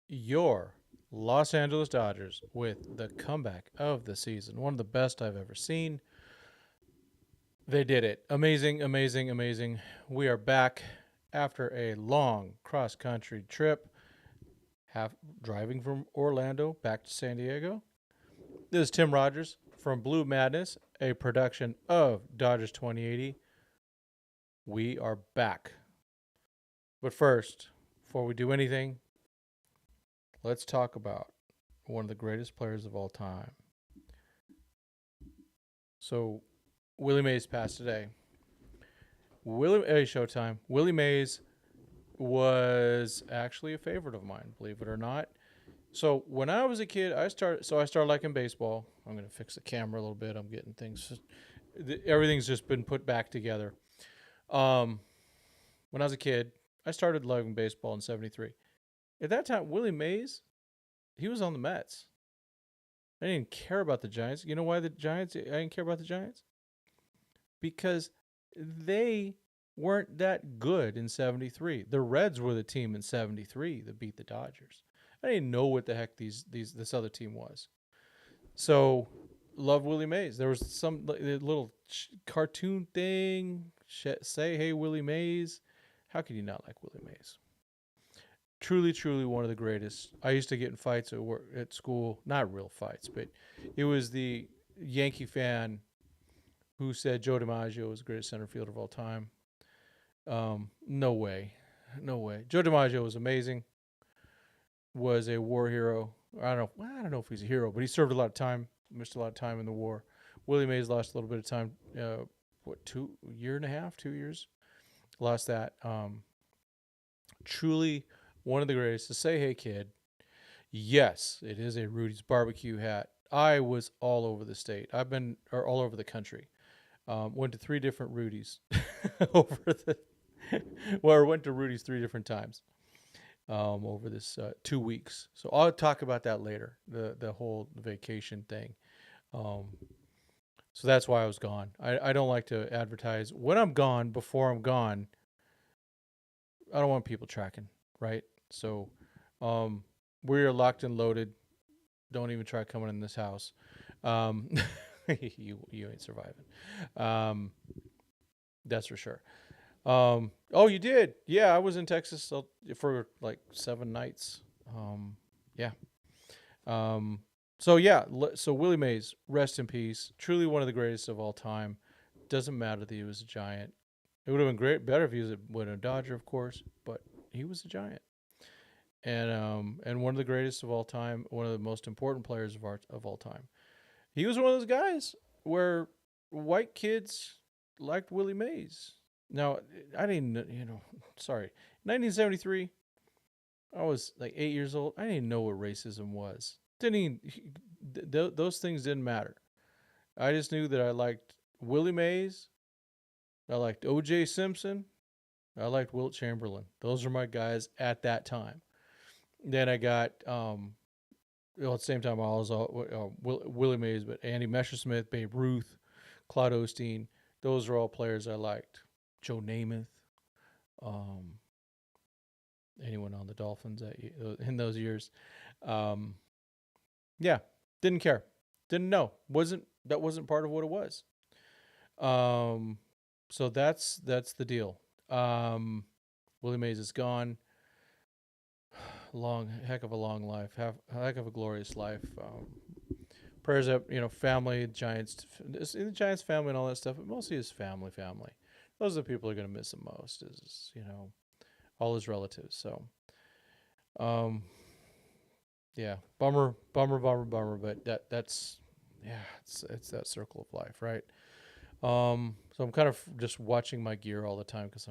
your Los Angeles Dodgers with the comeback of the season. One of the best I've ever seen. They did it. Amazing, amazing, amazing. We are back after a long cross country trip, half driving from Orlando back to San Diego. This is Tim Rogers from Blue Madness, a production of Dodgers 2080. We are back. But first, before we do anything, let's talk about one of the greatest players of all time. So, Willie Mays passed today. Showtime. Willie Mays was actually a favorite of mine, believe it or not. So when I was a kid, I started liking baseball. I'm gonna fix the camera a little bit. I'm getting things. Everything's just been put back together. Um, when I was a kid, I started loving baseball in '73. At that time, Willie Mays, he was on the Mets. I didn't care about the Giants. You know why the Giants? I didn't care about the Giants because they weren't that good in '73. The Reds were the team in '73 that beat the Dodgers. I didn't know what the heck this other team was. So, love Willie Mays. There was some little cartoon thing. Say, hey, Willie Mays. How can you not like Willie Mays? Truly, truly one of the greatest. I used to get in fights at work, at school. Not real fights, but it was the Yankee fan who said Joe DiMaggio was the greatest center fielder of all time. No way. No way. Joe DiMaggio was amazing. Was a war hero. I don't know if he's a hero, but he served a lot of time. Missed a lot of time in the war. Willie Mays lost a little bit of time. Year and a half, 2 years. Lost that. Truly one of the greatest. To say, hey kid, yes, it is a Rudy's barbecue hat. I was all over the state. All over the country. Went to 3 different Rudy's over the. Well, I went to Rudy's 3 different times over this 2 weeks. So I'll talk about that later. The whole vacation thing. Um, so that's why I was gone. I don't like to advertise when I'm gone. Before I'm gone, I don't want people tracking, right? So we are locked and loaded. Don't even try coming in this house. Um, you ain't surviving. Um, that's for sure. Oh, you did? Yeah, I was in Texas for like 7 nights. Yeah. Um, so yeah, so Willie Mays, rest in peace. Truly one of the greatest of all time. Doesn't matter that he was a Giant. It would have been better if he was a Dodger, of course, but he was a Giant, and one of the greatest of all time, one of the most important players of all time. He was one of those guys where white kids liked Willie Mays. Now, I didn't, sorry, 1973. I was like 8 years old. I didn't know what racism was. Didn't even, those things didn't matter. I just knew that I liked Willie Mays. I liked O.J. Simpson. I liked Wilt Chamberlain. Those are my guys at that time. Then I got, at the same time, I was Willie Mays, but Andy Messersmith, Babe Ruth, Claude Osteen. Those are all players I liked. Joe Namath. Um, Anyone on the Dolphins in those years. Um, yeah, didn't care. Didn't know. That wasn't part of what it was. Um, so that's the deal. Willie Mays is gone. Heck of a long life. Heck of a glorious life. Prayers up, family, Giants, the Giants family, and all that stuff. But mostly his family. Those are the people who are going to miss him most. Is all his relatives. So, um, yeah, bummer. But that's yeah, it's that circle of life, right? So I'm kind of just watching my gear all the time because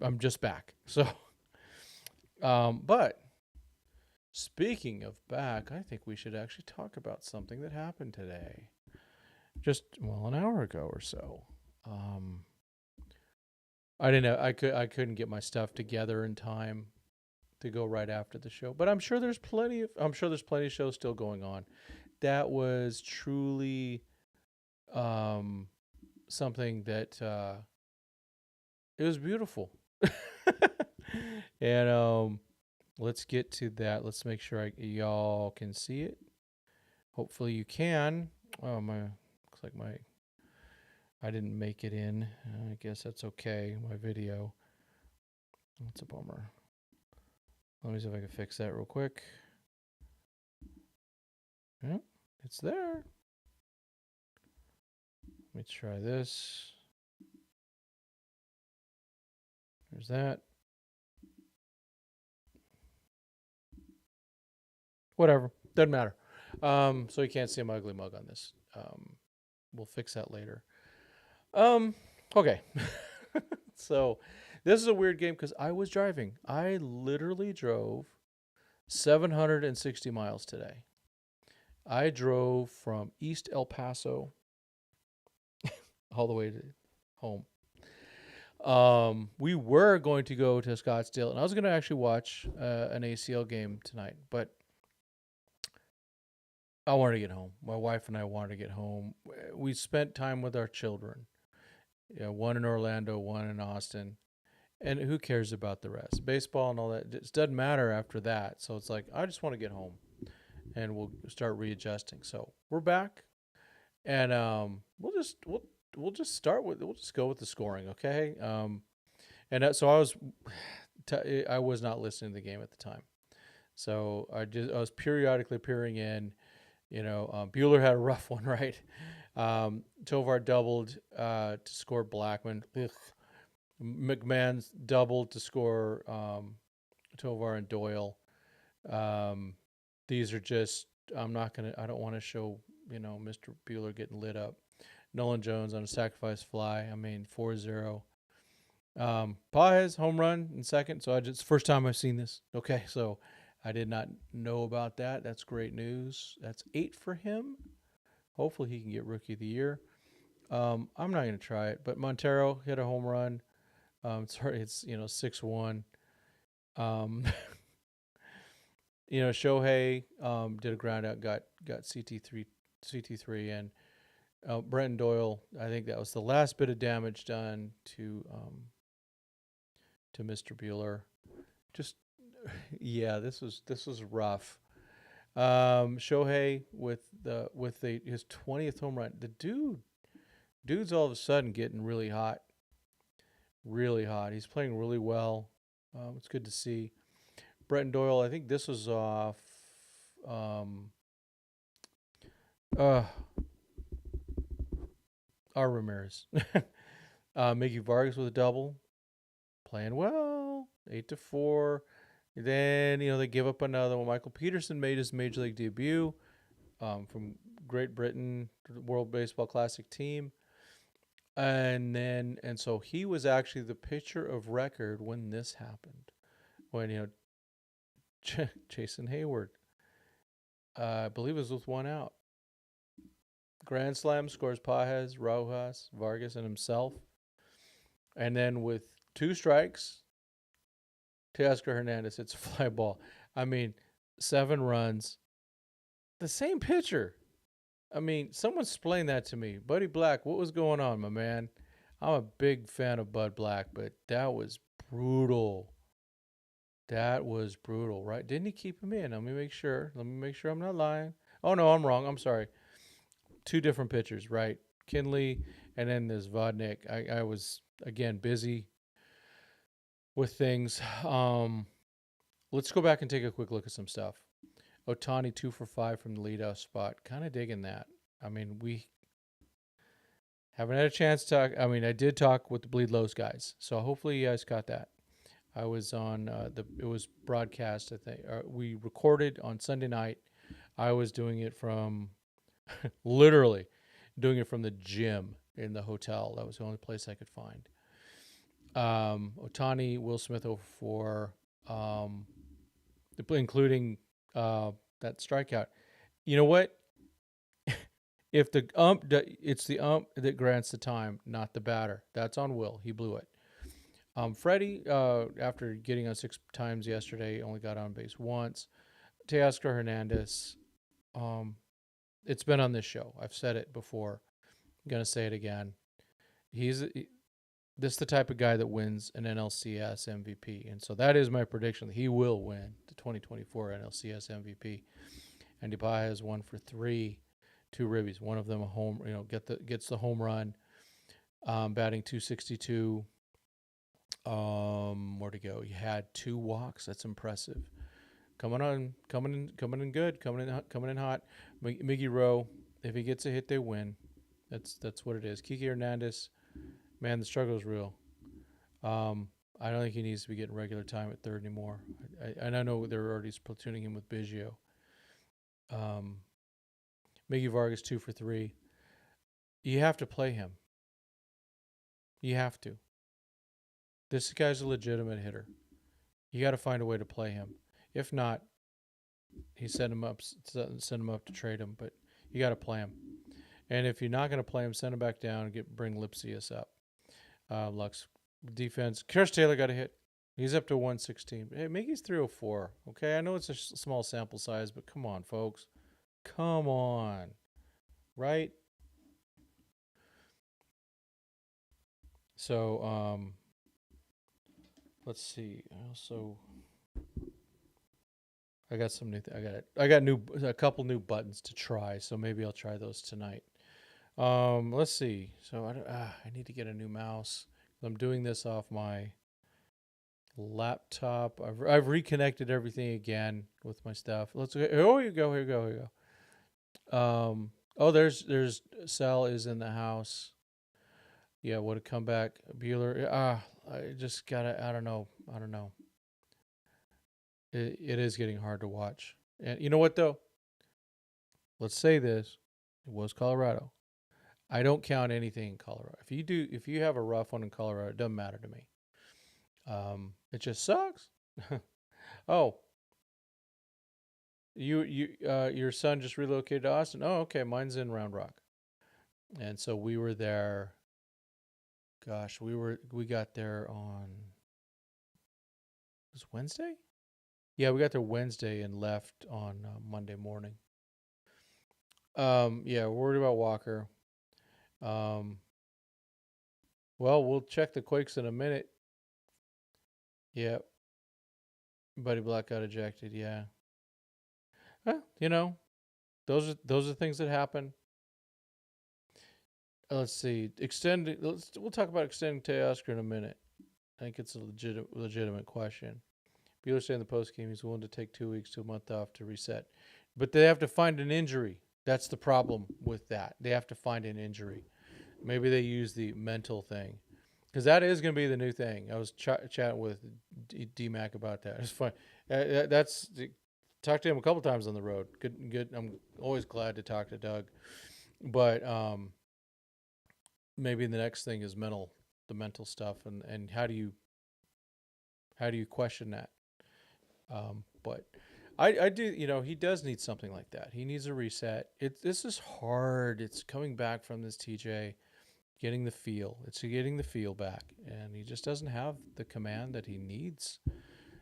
I'm just back. So, but speaking of back, I think we should actually talk about something that happened today, just an hour ago or so. I didn't know I couldn't get my stuff together in time to go right after the show, but I'm sure there's plenty of shows still going on. That was truly something that it was beautiful. And let's get to that. Let's make sure y'all can see it. Hopefully you can. Oh, looks like I didn't make it in. I guess that's okay. My video. That's a bummer. Let me see if I can fix that real quick. Yep, it's there. Let me try this. There's that. Whatever. Doesn't matter. So you can't see my ugly mug on this. We'll fix that later. Okay. So this is a weird game because I was driving. I literally drove 760 miles today. I drove from East El Paso all the way to home. We were going to go to Scottsdale, and I was going to actually watch an ACL game tonight, but I wanted to get home. My wife and I wanted to get home. We spent time with our children. One in Orlando, one in Austin. And who cares about the rest? Baseball and all that. It doesn't matter after that. So it's like, I just want to get home. And we'll start readjusting. So we're back. And we'll just go with the scoring, okay? So I was not listening to the game at the time. So I was periodically peering in. Bueller had a rough one, right? Tovar doubled to score Blackman. Ugh. McMahon's doubled to score Tovar and Doyle. These are just, I don't want to show, Mr. Bueller getting lit up. Nolan Jones on a sacrifice fly. 4-0. Paez home run in second. So it's the first time I've seen this. Okay, so I did not know about that. That's great news. That's 8 for him. Hopefully he can get Rookie of the Year. I'm not going to try it, but Montero hit a home run. It's 6-1. Shohei did a ground out, got CT3, and Brenton Doyle. I think that was the last bit of damage done to Mr. Bueller. Just this was rough. Shohei with his 20th home run. The dude's all of a sudden getting really hot. Really hot. He's playing really well. It's good to see. Brenton Doyle, I think this was off Ramirez. Mickey Vargas with a double. Playing well. 8-4. Then, they give up another one. Michael Peterson made his major league debut from Great Britain, World Baseball Classic team. And so he was actually the pitcher of record when this happened. When, Jason Hayward, I believe it was with one out. Grand slam, scores Paez, Rojas, Vargas, and himself. And then with 2 strikes, Teoscar Hernandez hits a fly ball. 7 runs. The same pitcher. Someone explain that to me. Buddy Black, what was going on, my man? I'm a big fan of Bud Black, but that was brutal. That was brutal, right? Didn't he keep him in? Let me make sure I'm not lying. Oh, no, I'm wrong. I'm sorry. 2 different pitchers, right? Kinley, and then there's Vodnik. I was, again, busy with things. Let's go back and take a quick look at some stuff. Ohtani 2 for 5 from the leadoff spot. Kind of digging that. We haven't had a chance to talk. I did talk with the Bleed Lows guys, so hopefully you guys got that. I was on it was broadcast. I think we recorded on Sunday night. I was doing it from literally doing it from the gym in the hotel. That was the only place I could find. Ohtani, Will Smith over 4, including that strikeout. You know what? If the it's the ump that grants the time, not the batter. That's on Will. He blew it. Freddie, after getting on 6 times yesterday, only got on base once. Teoscar Hernandez, it's been on this show. I've said it before. I'm going to say it again. This is the type of guy that wins an NLCS MVP. And so that is my prediction that he will win the 2024 NLCS MVP. And Depay has 1 for 3, 2 ribbies. One of them a home, gets the home run, batting 262. Where to go? He had 2 walks. That's impressive. Coming in good, coming in hot. Miggy Rowe, if he gets a hit, they win. That's what it is. Kiki Hernandez, man, the struggle is real. I don't think he needs to be getting regular time at third anymore. And I know they're already platooning him with Biggio. Miggy Vargas 2 for 3. You have to play him. You have to. This guy's a legitimate hitter. You got to find a way to play him. If not, he send him up to trade him. But you got to play him. And if you're not going to play him, send him back down and bring Lipsius up. Lux defense. Chris Taylor got a hit. He's up to 116. Hey, Miggy's 304. Okay, I know it's a small sample size, but come on, folks. Come on. Right? So, let's see. Also, I got some new. I got a couple new buttons to try. So maybe I'll try those tonight. Let's see. So I need to get a new mouse. I'm doing this off my laptop. I've reconnected everything again with my stuff. Let's go. Oh, here you go. There's Sal is in the house. Yeah, would have come back. Bueller. I just gotta. I don't know. It is getting hard to watch. And you know what though? Let's say this. It was Colorado. I don't count anything in Colorado. If you have a rough one in Colorado, it doesn't matter to me. It just sucks. Oh, your son just relocated to Austin. Oh, okay. Mine's in Round Rock, and so we were there. Gosh, we got there on was Wednesday. Yeah, we got there Wednesday and left on Monday morning. Yeah, we're worried about Walker. Well, we'll check the Quakes in a minute. Yeah. Buddy Black got ejected, yeah. Well, those are things that happen. Let's see. We'll talk about extending Teoscar in a minute. I think it's a legitimate question. Bueller said in the post game he's willing to take 2 weeks to a month off to reset. But they have to find an injury. That's the problem with that. They have to find an injury. Maybe they use the mental thing. Because that is going to be the new thing. I was chatting with D-Mac about that. It's fun. Talked to him a couple times on the road. Good. I'm always glad to talk to Doug. But maybe the next thing is the mental stuff, and how do you question that? But I do. He does need something like that. He needs a reset. This is hard. It's coming back from this TJ. Getting the feel. It's getting the feel back, and he just doesn't have the command that he needs.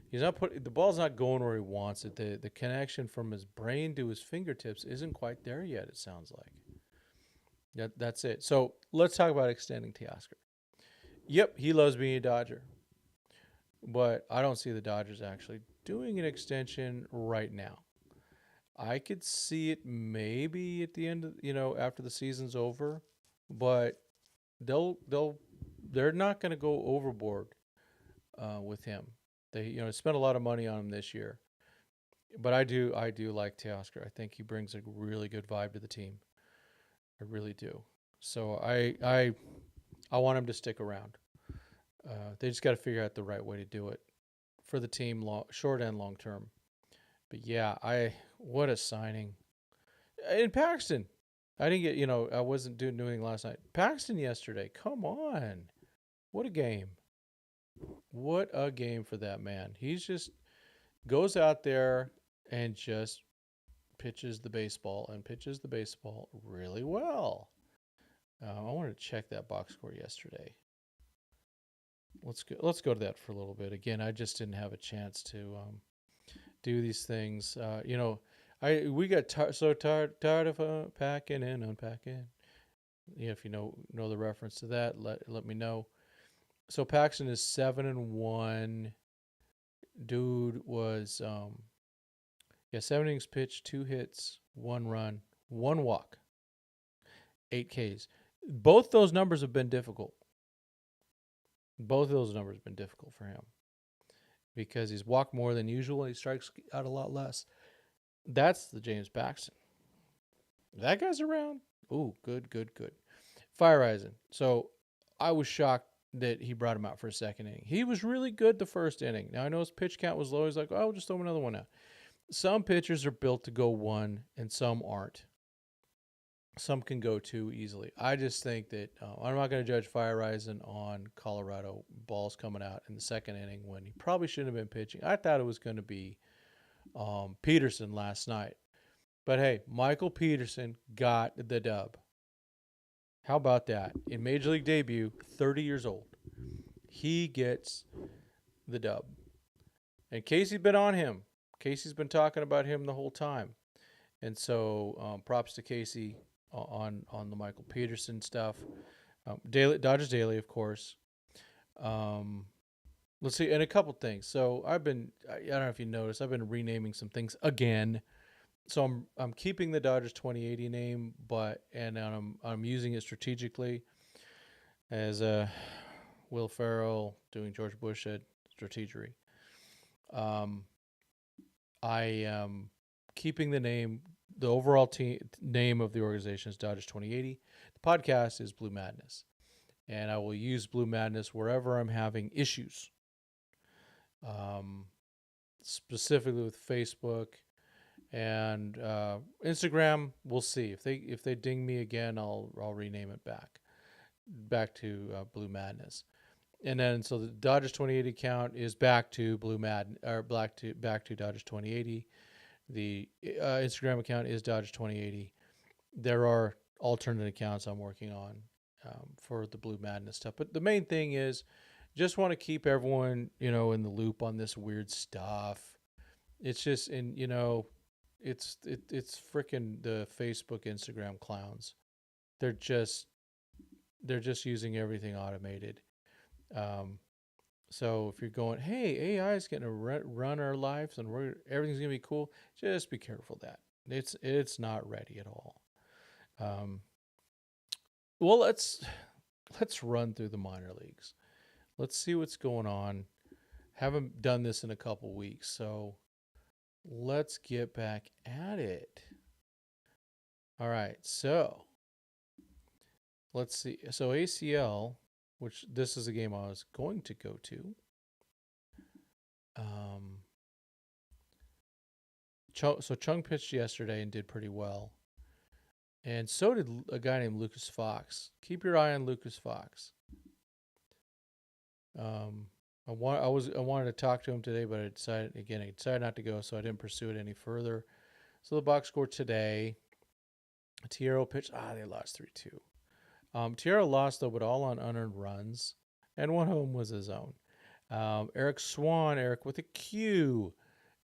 He's not the ball's not going where he wants it. The connection from his brain to his fingertips isn't quite there yet. It sounds like that's it. So let's talk about extending Teoscar. Yep, he loves being a Dodger, but I don't see the Dodgers actually doing an extension right now. I could see it maybe at the end of after the season's over, but they're not going to go overboard with him. They spent a lot of money on him this year, but I do like Teoscar. I think he brings a really good vibe to the team. I really do. So I want him to stick around. They just got to figure out the right way to do it for the team, short and long term. But yeah, what a signing. In Paxton, I didn't get, I wasn't doing last night. Paxton yesterday, come on. What a game. What a game for that man. He's just goes out there and just pitches the baseball really well. I wanted to check that box score yesterday. Let's go to that for a little bit. Again, I just didn't have a chance to do these things. We got so tired of packing and unpacking. If you know the reference to that, let me know. So Paxton is 7-1. Dude was 7 innings pitched, 2 hits, 1 run, 1 walk, 8 Ks. Both those numbers have been difficult. Both of those numbers have been difficult for him because he's walked more than usual and he strikes out a lot less. That's the James Paxton. That guy's around. Ooh, good. Fire Rising. So I was shocked that he brought him out for a second inning. He was really good the first inning. Now I know his pitch count was low. He's like, oh, I'll just throw him another one out. Some pitchers are built to go one and some aren't. Some can go two easily. I just think that I'm not going to judge Fire Rising on Colorado balls coming out in the second inning when he probably shouldn't have been pitching. I thought it was going to be Peterson last night. But hey, Michael Peterson got the dub. How about that? In Major League debut, 30 years old. He gets the dub. And Casey's been on him. Casey's been talking about him the whole time. And so props to Casey on the Michael Peterson stuff. Dodgers Daily, of course. Let's see, and a couple things. So I don't know if you noticed, I've been renaming some things again. So I'm keeping the Dodgers 2080 name, but I'm using it strategically as Will Ferrell doing George Bush at strategery. I am keeping the name. The overall name of the organization is Dodgers 2080. The podcast is Blue Madness, and I will use Blue Madness wherever I'm having issues. Specifically with Facebook and Instagram. We'll see if they ding me again. I'll rename it back to Blue Madness. And then so the Dodgers 2080 account is back to Blue Madness or back to Dodgers 2080. The Instagram account is Dodgers 2080. There are alternate accounts I'm working on for the Blue Madness stuff. But the main thing is just want to keep everyone, in the loop on this weird stuff. It's just, it's freaking the Facebook, Instagram clowns. They're just using everything automated. So if you're going, hey, AI is going to run our lives and everything's going to be cool, just be careful of that. It's not ready at all. Well, let's run through the minor leagues. Let's see what's going on. Haven't done this in a couple weeks, so let's get back at it. All right, so let's see. So ACL, which this is a game I was going to go to. So Chung pitched yesterday and did pretty well. And so did a guy named Lucas Fox. Keep your eye on Lucas Fox. I wanted to talk to him today, but I decided not to go, so I didn't pursue it any further. So the box score today, Tierra pitched. They lost 3-2. Tierra lost though, but all on unearned runs, and one of them was his own. Eric with a Q.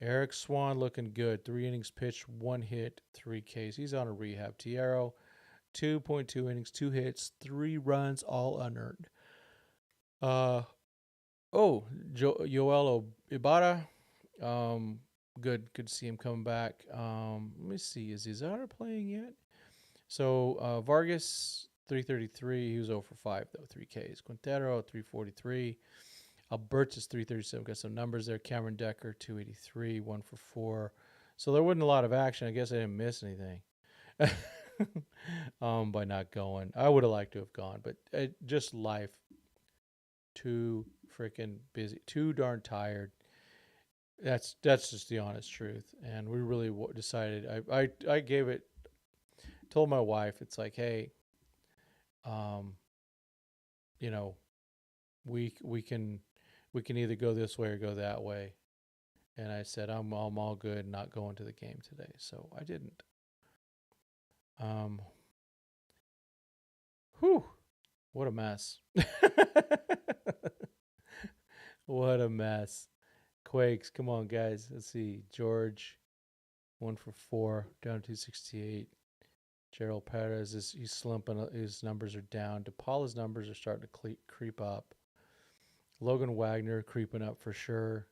Eric Swan looking good. 3 innings pitched, 1 hit, 3 Ks. He's on a rehab. Tierra, 2.2 innings, 2 hits, 3 runs, all unearned. Yoel Ibarra. Good to see him coming back. Let me see. Is Izara playing yet? So Vargas, 333. He was 0 for 5 though, 3 Ks. Quintero, 343. Albertus, 337. Got some numbers there. Cameron Decker, 283, 1 for 4. So there wasn't a lot of action. I guess I didn't miss anything by not going. I would have liked to have gone, but just life. Too freaking busy. Too darn tired. That's just the honest truth. And we really decided. I gave it. Told my wife, it's like, hey, we can either go this way or go that way. And I said, I'm all good not going to the game today. So I didn't. What a mess. What a mess. Quakes, come on, guys. Let's see. George, 1 for 4, down 268. Gerald Perez, he's slumping. His numbers are down. DePaula's numbers are starting to creep up. Logan Wagner creeping up for sure.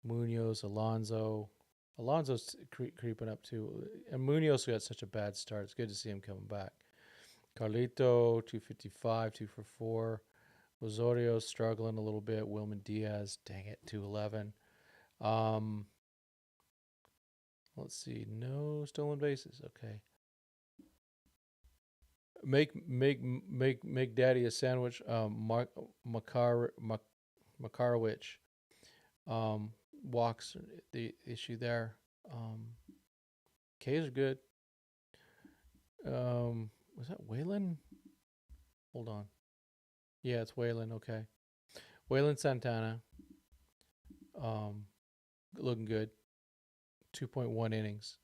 Munoz, Alonso. Alonso's creeping up too. And Munoz got such a bad start. It's good to see him coming back. Carlito, 255, 2 for 4. Osorio struggling a little bit. Wilman Diaz, dang it, 211. Let's see. No stolen bases. Okay. Make daddy a sandwich. Makarowicz. Walks the issue there. K's are good. Was that Waylon? Hold on. Yeah, it's Waylon. Okay. Waylon Santana. Looking good. 2.1 innings.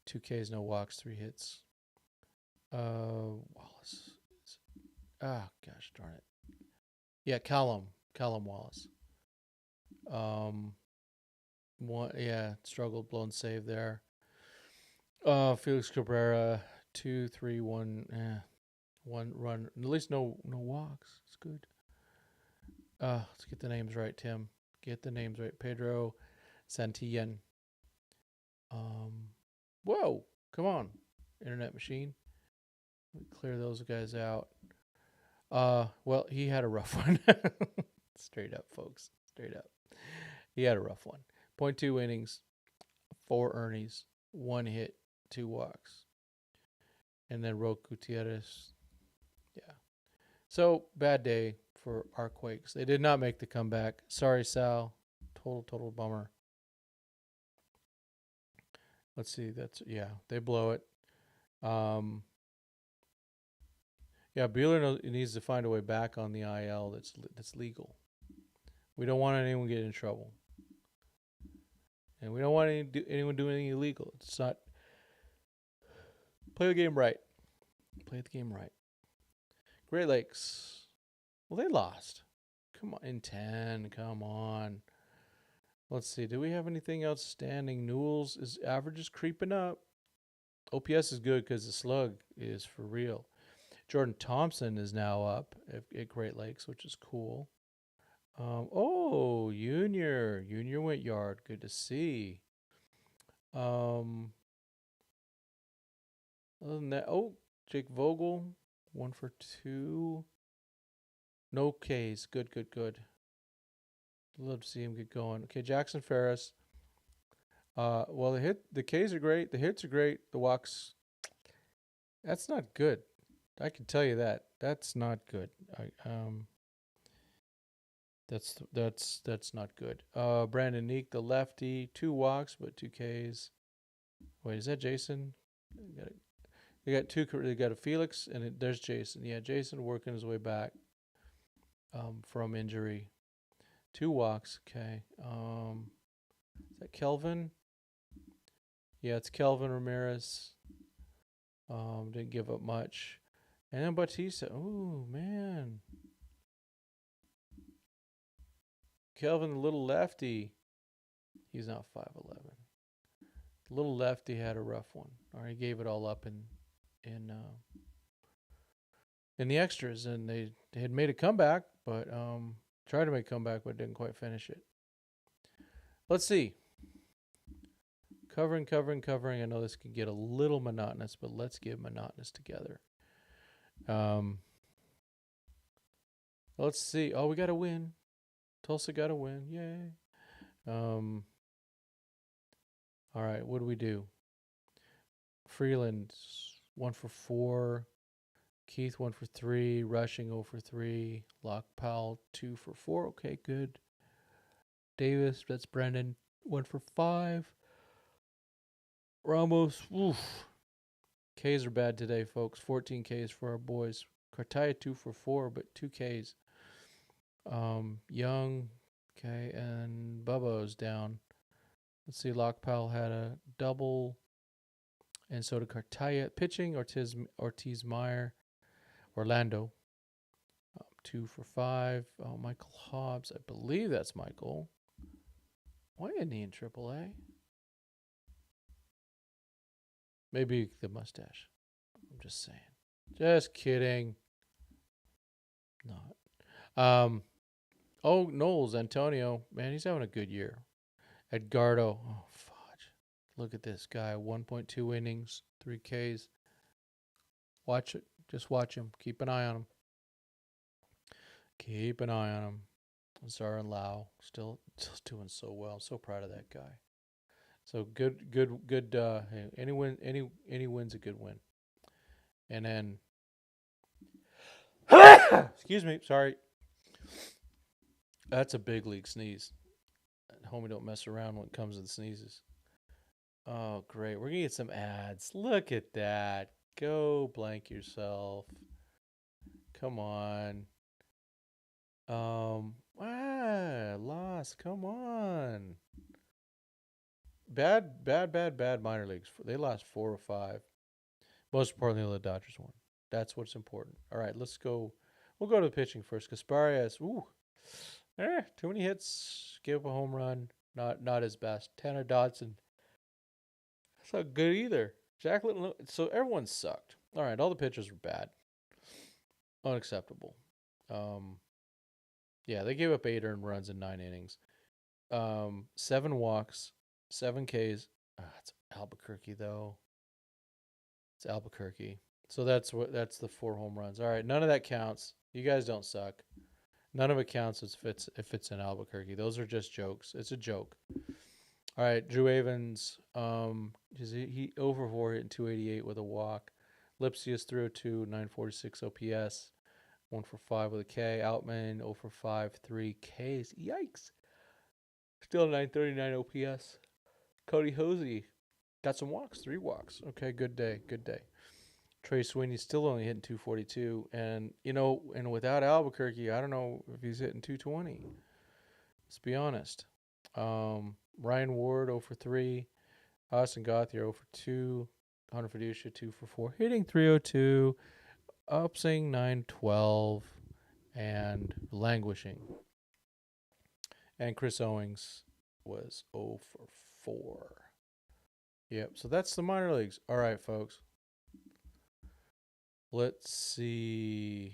2 Ks, no walks, 3 hits. Wallace. Gosh darn it. Yeah, Callum Wallace. Struggled, blown save there. Felix Cabrera, 2, 3, 1, 1 run. At least no walks. It's good. Let's get the names right, Tim. Get the names right. Pedro Santillan. Whoa, come on, internet machine. Clear those guys out. Well, he had a rough one. Straight up, folks. Straight up. He had a rough one. 0.2 innings, 4 earnings, 1 hit, 2 walks. And then Roque Gutierrez. Yeah. So, bad day for our Quakes. They did not make the comeback. Sorry, Sal. Total bummer. Let's see. They blow it. Buehler needs to find a way back on the IL that's legal. We don't want anyone getting in trouble. And we don't want anyone doing anything illegal. It's not. Play the game right. Play the game right. Great Lakes. Well, they lost. Come on. In 10. Come on. Let's see. Do we have anything outstanding? Newell's average is creeping up. OPS is good because the slug is for real. Jordan Thompson is now up at Great Lakes, which is cool. Junior went yard. Good to see. Other than that, Jake Vogel, 1 for 2. No Ks. Good. Love to see him get going. Okay, Jackson Ferris. The Ks are great. The hits are great. The walks, that's not good. I can tell you that. That's not good. That's not good. Brandon Neek, the lefty, 2 walks but 2 Ks. Wait, is that Jason? They got 2. They got a Felix and there's Jason. Yeah, Jason working his way back from injury. 2 walks. Okay. Is that Kelvin? Yeah, it's Kelvin Ramirez. Didn't give up much. And then Bautista. Oh, man. Kelvin, the little lefty. He's not 5'11". The little lefty had a rough one. Or he gave it all up in the extras, and they had made a comeback, but tried to make a comeback, but didn't quite finish it. Let's see. Covering. I know this can get a little monotonous, but let's get monotonous together. Let's see. Oh, we got to win. Tulsa got to win. Yay. All right. What do we do? Freeland, 1 for 4. Keith, 1 for 3. Rushing, 0 for 3. Lockpal, 2 for 4. Okay, good. Davis, that's Brendan, 1 for 5. Ramos, oof. Ks are bad today, folks. 14 Ks for our boys. Cartaya, 2 for 4, but 2 Ks. Young, okay, and Bubba's down. Let's see, Lockpal had a double, and so did Cartaya. Pitching, Ortiz Meyer, Orlando, 2 for 5. Michael Hobbs, I believe that's Michael. Why isn't he in AAA? Maybe the mustache. I'm just saying. Just kidding. Not. Oh, Knowles, Antonio. Man, he's having a good year. Edgardo. Oh, fudge. Look at this guy. 1.2 innings, 3 Ks. Watch it. Just watch him. Keep an eye on him. Keep an eye on him. Zarin Lau still doing so well. I'm so proud of that guy. So good. Hey, any win's a good win. And then, excuse me, sorry. That's a big league sneeze. Homie, don't mess around when it comes to the sneezes. Oh, great. We're gonna get some ads. Look at that. Go blank yourself. Come on. Lost. Come on. Bad minor leagues. They lost 4 or 5. Most importantly, the Dodgers won. That's what's important. All right, let's go. We'll go to the pitching first. Kasparias, too many hits. Give up a home run. Not his best. Tanner Dodson, that's not good either. Jacqueline, so everyone sucked. All right, all the pitchers were bad. Unacceptable. Yeah, they gave up 8 earned runs in 9 innings. 7 walks, 7 Ks. It's Albuquerque though. It's Albuquerque. So that's the 4 home runs. All right, none of that counts. You guys don't suck. None of it counts if it's in Albuquerque. Those are just jokes. It's a joke. All right, Drew Avens. He over 4 hitting 288 with a walk. Lipsius 302, 946 OPS. 1 for 5 with a K. Outman 0 for 5, 3 Ks. Yikes. Still 939 OPS. Cody Hosey got some walks, 3 walks. Okay, good day. Trey Sweeney still only hitting 242. And, and without Albuquerque, I don't know if he's hitting 220. Let's be honest. Ryan Ward 0 for 3. Austin Gauthier 0 for 2. Hunter Fiducia 2 for 4. Hitting 302. Upsing 912. And languishing. And Chris Owings was 0 for 4. Yep, so that's the minor leagues. All right, folks. Let's see.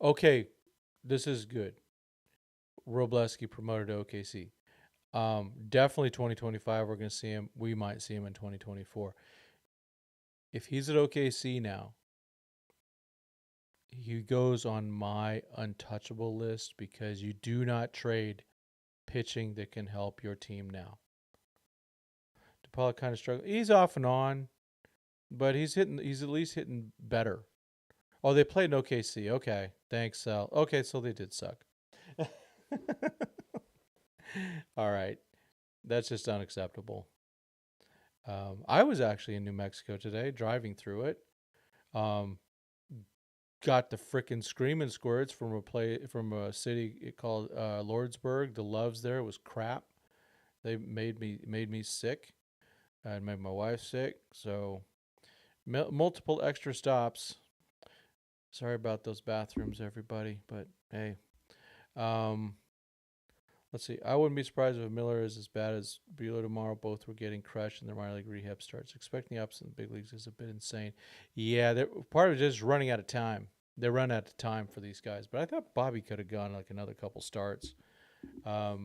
Okay, this is good. Robleski promoted to OKC. Definitely 2025, we're going to see him. We might see him in 2024. If he's at OKC now, he goes on my untouchable list because you do not trade pitching that can help your team now. DePaul kind of struggling. He's off and on, but he's at least hitting better. Oh, they played in OKC. Okay, thanks, Sal. Okay, so they did suck. All right, that's just unacceptable. I was actually in New Mexico today, driving through it. Got the frickin' screaming squirts from a city called Lordsburg. The Loves there was crap. They made me sick. I made my wife sick. So multiple extra stops. Sorry about those bathrooms, everybody. But hey, let's see. I wouldn't be surprised if Miller is as bad as Buehler tomorrow. Both were getting crushed in their minor league rehab starts. Expecting the ups in the big leagues is a bit insane. Yeah, part of it is running out of time. They run out of time for these guys. But I thought Bobby could have gone like another couple starts. I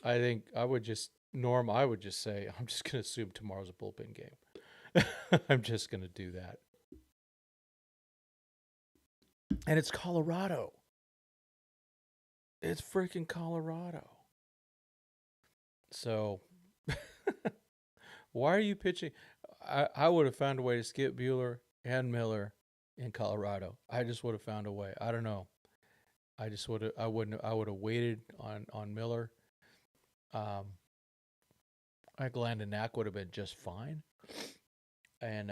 think I would just say, I'm just going to assume tomorrow's a bullpen game. I'm just going to do that. And it's Colorado. It's freaking Colorado. So, why are you pitching? I would have found a way to skip Buehler and Miller in Colorado. I just would have found a way. I don't know. I would have waited on Miller. Landon Knack would have been just fine. And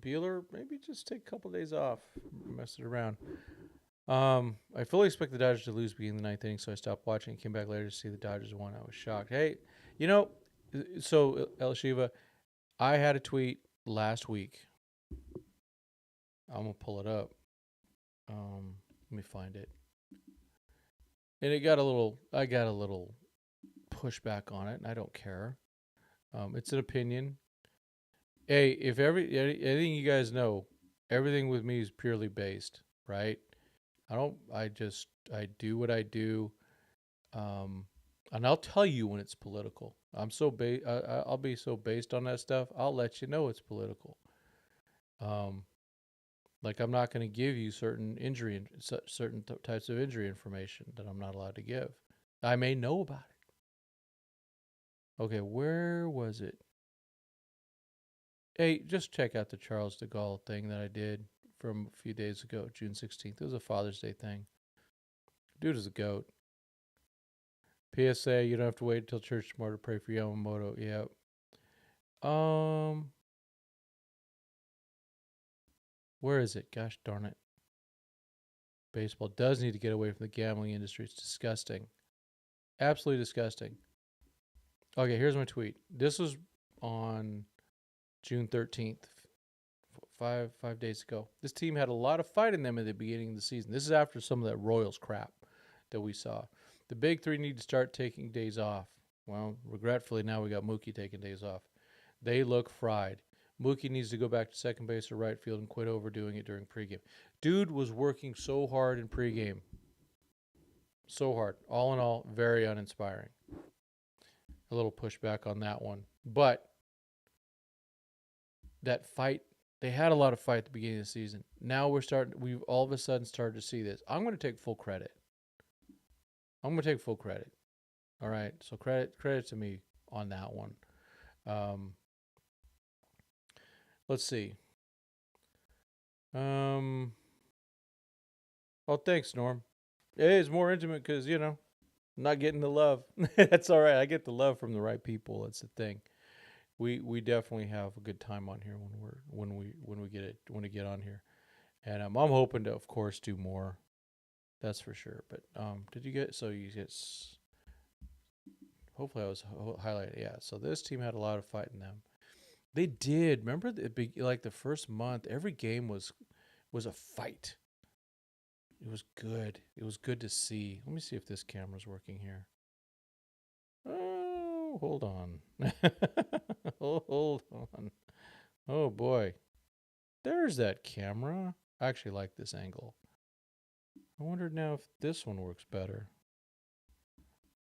Buehler, maybe just take a couple of days off, mess it around. I fully expect the Dodgers to lose beginning the 9th inning, so I stopped watching. Came back later to see the Dodgers won. I was shocked. Hey, so El Shiva, I had a tweet last week. I'm gonna pull it up. Let me find it. And I got a little pushback on it, and I don't care. It's an opinion. Hey, if anything you guys know, everything with me is purely based, right? I do what I do. Um, and I'll tell you when it's political. I'll be so based on that stuff. I'll let you know it's political. Um, like I'm not going to give you certain types of injury information that I'm not allowed to give. I may know about it. Okay, where was it? Hey, just check out the Charles de Gaulle thing that I did from a few days ago, June 16th. It was a Father's Day thing. Dude is a goat. PSA, you don't have to wait until church tomorrow to pray for Yamamoto. Yep. Where is it? Gosh darn it. Baseball does need to get away from the gambling industry. It's disgusting. Absolutely disgusting. Okay, here's my tweet. This was on June 13th, 5 days ago. This team had a lot of fight in them at the beginning of the season. This is after some of that Royals crap that we saw. The big three need to start taking days off. Well, regretfully, now we got Mookie taking days off. They look fried. Mookie needs to go back to second base or right field and quit overdoing it during pregame. Dude was working so hard in pregame. So hard. All in all, very uninspiring. A little pushback on that one. But that fight, they had a lot of fight at the beginning of the season. Now we've all of a sudden started to see this. I'm going to take full credit. All right. So credit to me on that one. Let's see. Oh, thanks, Norm. It is more intimate because, I'm not getting the love. That's all right. I get the love from the right people. That's the thing. We definitely have a good time on here when we get on here, and I'm hoping to, of course, do more. That's for sure. But did you get? So you get. Hopefully, I was highlighted. Yeah. So this team had a lot of fight in them. They did. Remember the first month, every game was a fight. It was good. It was good to see. Let me see if this camera's working here. Oh, hold on. Hold on. Oh boy. There's that camera. I actually like this angle. I wonder now if this one works better.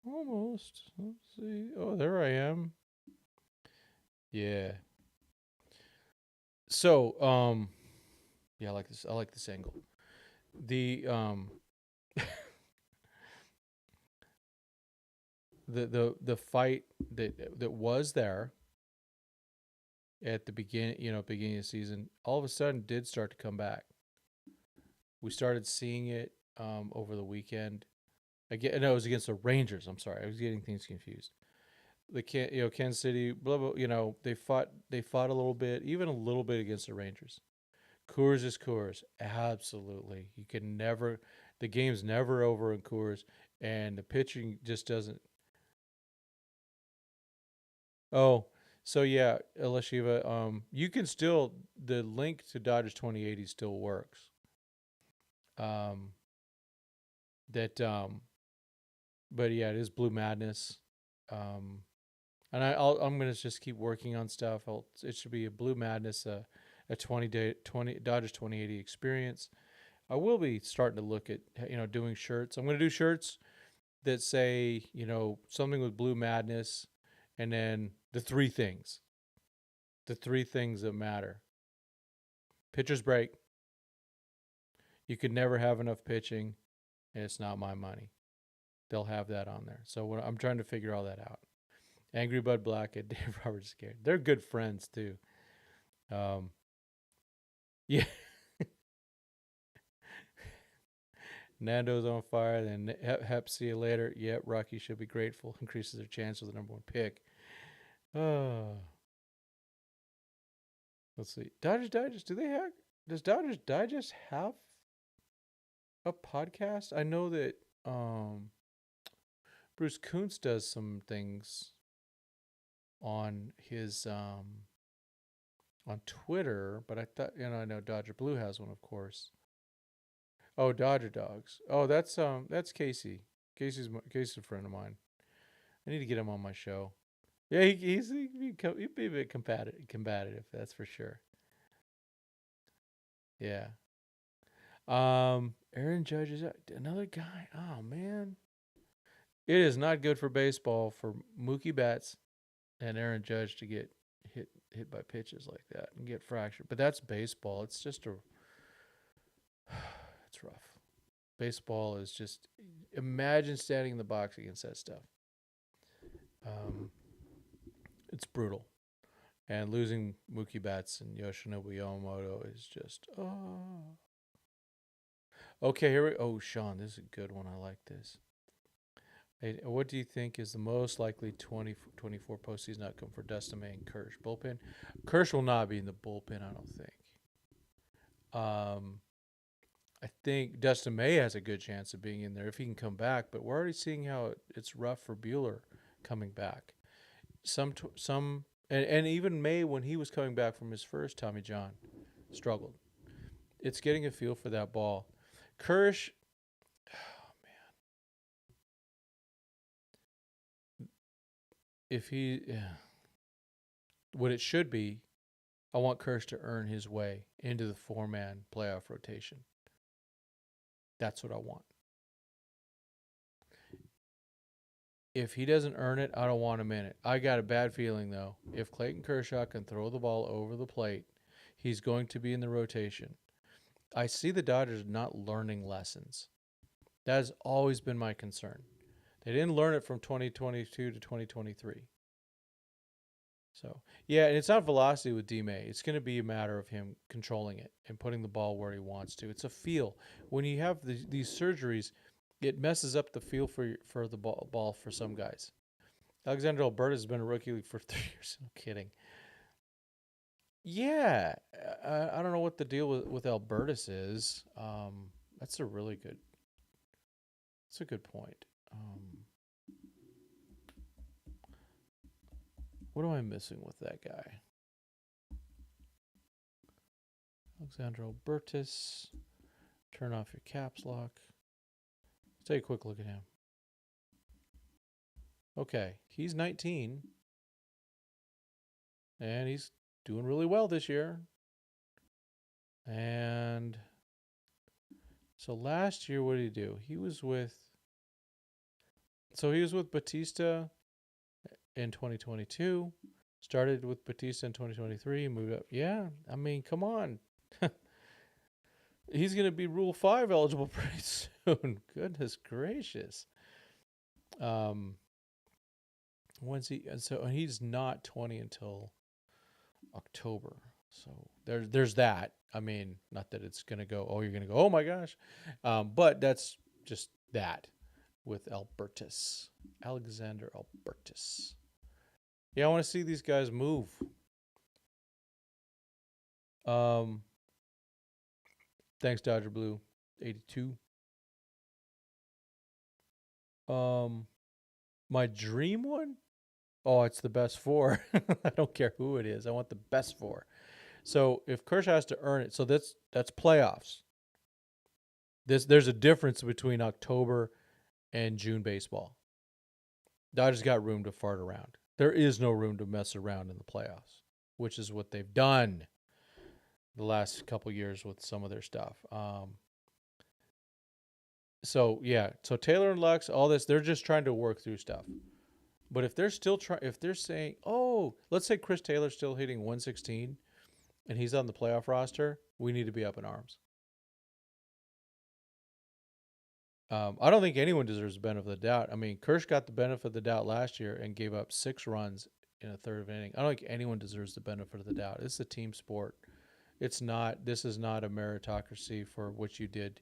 Almost. Let's see. Oh, there I am. Yeah. So, yeah, I like this. I like this angle. The the fight that was there at the beginning of the season, all of a sudden did start to come back. We started seeing it over the weekend. Again, no, it was against the Rangers. I'm sorry, I was getting things confused. Kansas City, blah blah. They fought a little bit, even a little bit against the Rangers. Coors is Coors, absolutely. You can never, the game's never over in Coors, and the pitching just doesn't. Oh, so yeah, Elashiva, you can still, the link to Dodgers 2080 still works. Um, that but yeah, it is Blue Madness. Um, and I'm gonna just keep working on stuff. It should be a Blue Madness, a 20 Dodgers 2080 experience. I will be starting to look at doing shirts. I'm gonna do shirts that say something with Blue Madness, and then the three things that matter. Pitcher's break. You could never have enough pitching, and it's not my money. They'll have that on there. So I'm trying to figure all that out. Angry Bud Black and Dave Roberts scared. They're good friends too. Yeah. Nando's on fire. Then Hep, see you later. Yep, Rocky should be grateful. Increases their chance of the number one pick. Let's see. Dodgers Digest. Does Dodgers Digest have a podcast? I know that Bruce Kuntz does some things on his on Twitter, but I thought I know Dodger Blue has one, of course. Oh, Dodger Dogs. Oh, that's Casey. Casey's a friend of mine. I need to get him on my show. Yeah, he'd be a bit combative, that's for sure. Yeah. Aaron Judge is another guy. Oh man, it is not good for baseball for Mookie Betts and Aaron Judge to get hit by pitches like that and get fractured. But that's baseball. It's just a it's rough. Baseball is just imagine standing in the box against that stuff. Um, it's brutal. And losing Mookie Betts and Yoshinobu Yamamoto is just oh. Okay, here we. Oh, Sean, this is a good one. I like this. Hey, what do you think is the most likely 2024 postseason outcome for Dustin May and Kersh? Bullpen? Kersh will not be in the bullpen, I don't think. I think Dustin May has a good chance of being in there if he can come back, but we're already seeing how it's rough for Bueller coming back. And even May, when he was coming back from his first Tommy John, struggled. It's getting a feel for that ball. Kersh, oh man, if he, what it should be, I want Kersh to earn his way into the 4-man playoff rotation. That's what I want. If he doesn't earn it, I don't want him in it. I got a bad feeling, though. If Clayton Kershaw can throw the ball over the plate, he's going to be in the rotation. I see the Dodgers not learning lessons. That has always been my concern. They didn't learn it from 2022 to 2023. So, yeah, and it's not velocity with D-May. It's going to be a matter of him controlling it and putting the ball where he wants to. It's a feel. When you have these surgeries, it messes up the feel for the ball for some guys. Alexander Alberta has been a rookie league for 3 years. No kidding. Yeah, I don't know what the deal with Albertus is. That's a really good. That's a good point. What am I missing with that guy? Alexander Albertus. Turn off your caps lock. Let's take a quick look at him. Okay, he's 19. And he's doing really well this year. And so last year, what did he do? He was with Batista in 2022. Started with Batista in 2023. Moved up. Yeah, I mean, come on. He's going to be Rule 5 eligible pretty soon. Goodness gracious. When's he? So he's not 20 until October. So there's that. I mean, not that it's going to go, oh, you're going to go, oh my gosh. But that's just that with Alexander Albertus. Yeah, I want to see these guys move. Thanks, Dodger Blue 82. My dream one? Oh, it's the best 4. I don't care who it is. I want the best 4. So if Kershaw has to earn it, so that's playoffs. There's a difference between October and June baseball. Dodgers got room to fart around. There is no room to mess around in the playoffs, which is what they've done the last couple years with some of their stuff. So Taylor and Lux, all this, they're just trying to work through stuff. But if they're still if they're saying, oh, let's say Chris Taylor's still hitting 116 and he's on the playoff roster, we need to be up in arms. I don't think anyone deserves the benefit of the doubt. I mean, Kersh got the benefit of the doubt last year and gave up 6 runs in a third of an inning. I don't think anyone deserves the benefit of the doubt. It's a team sport. This is not a meritocracy for what you did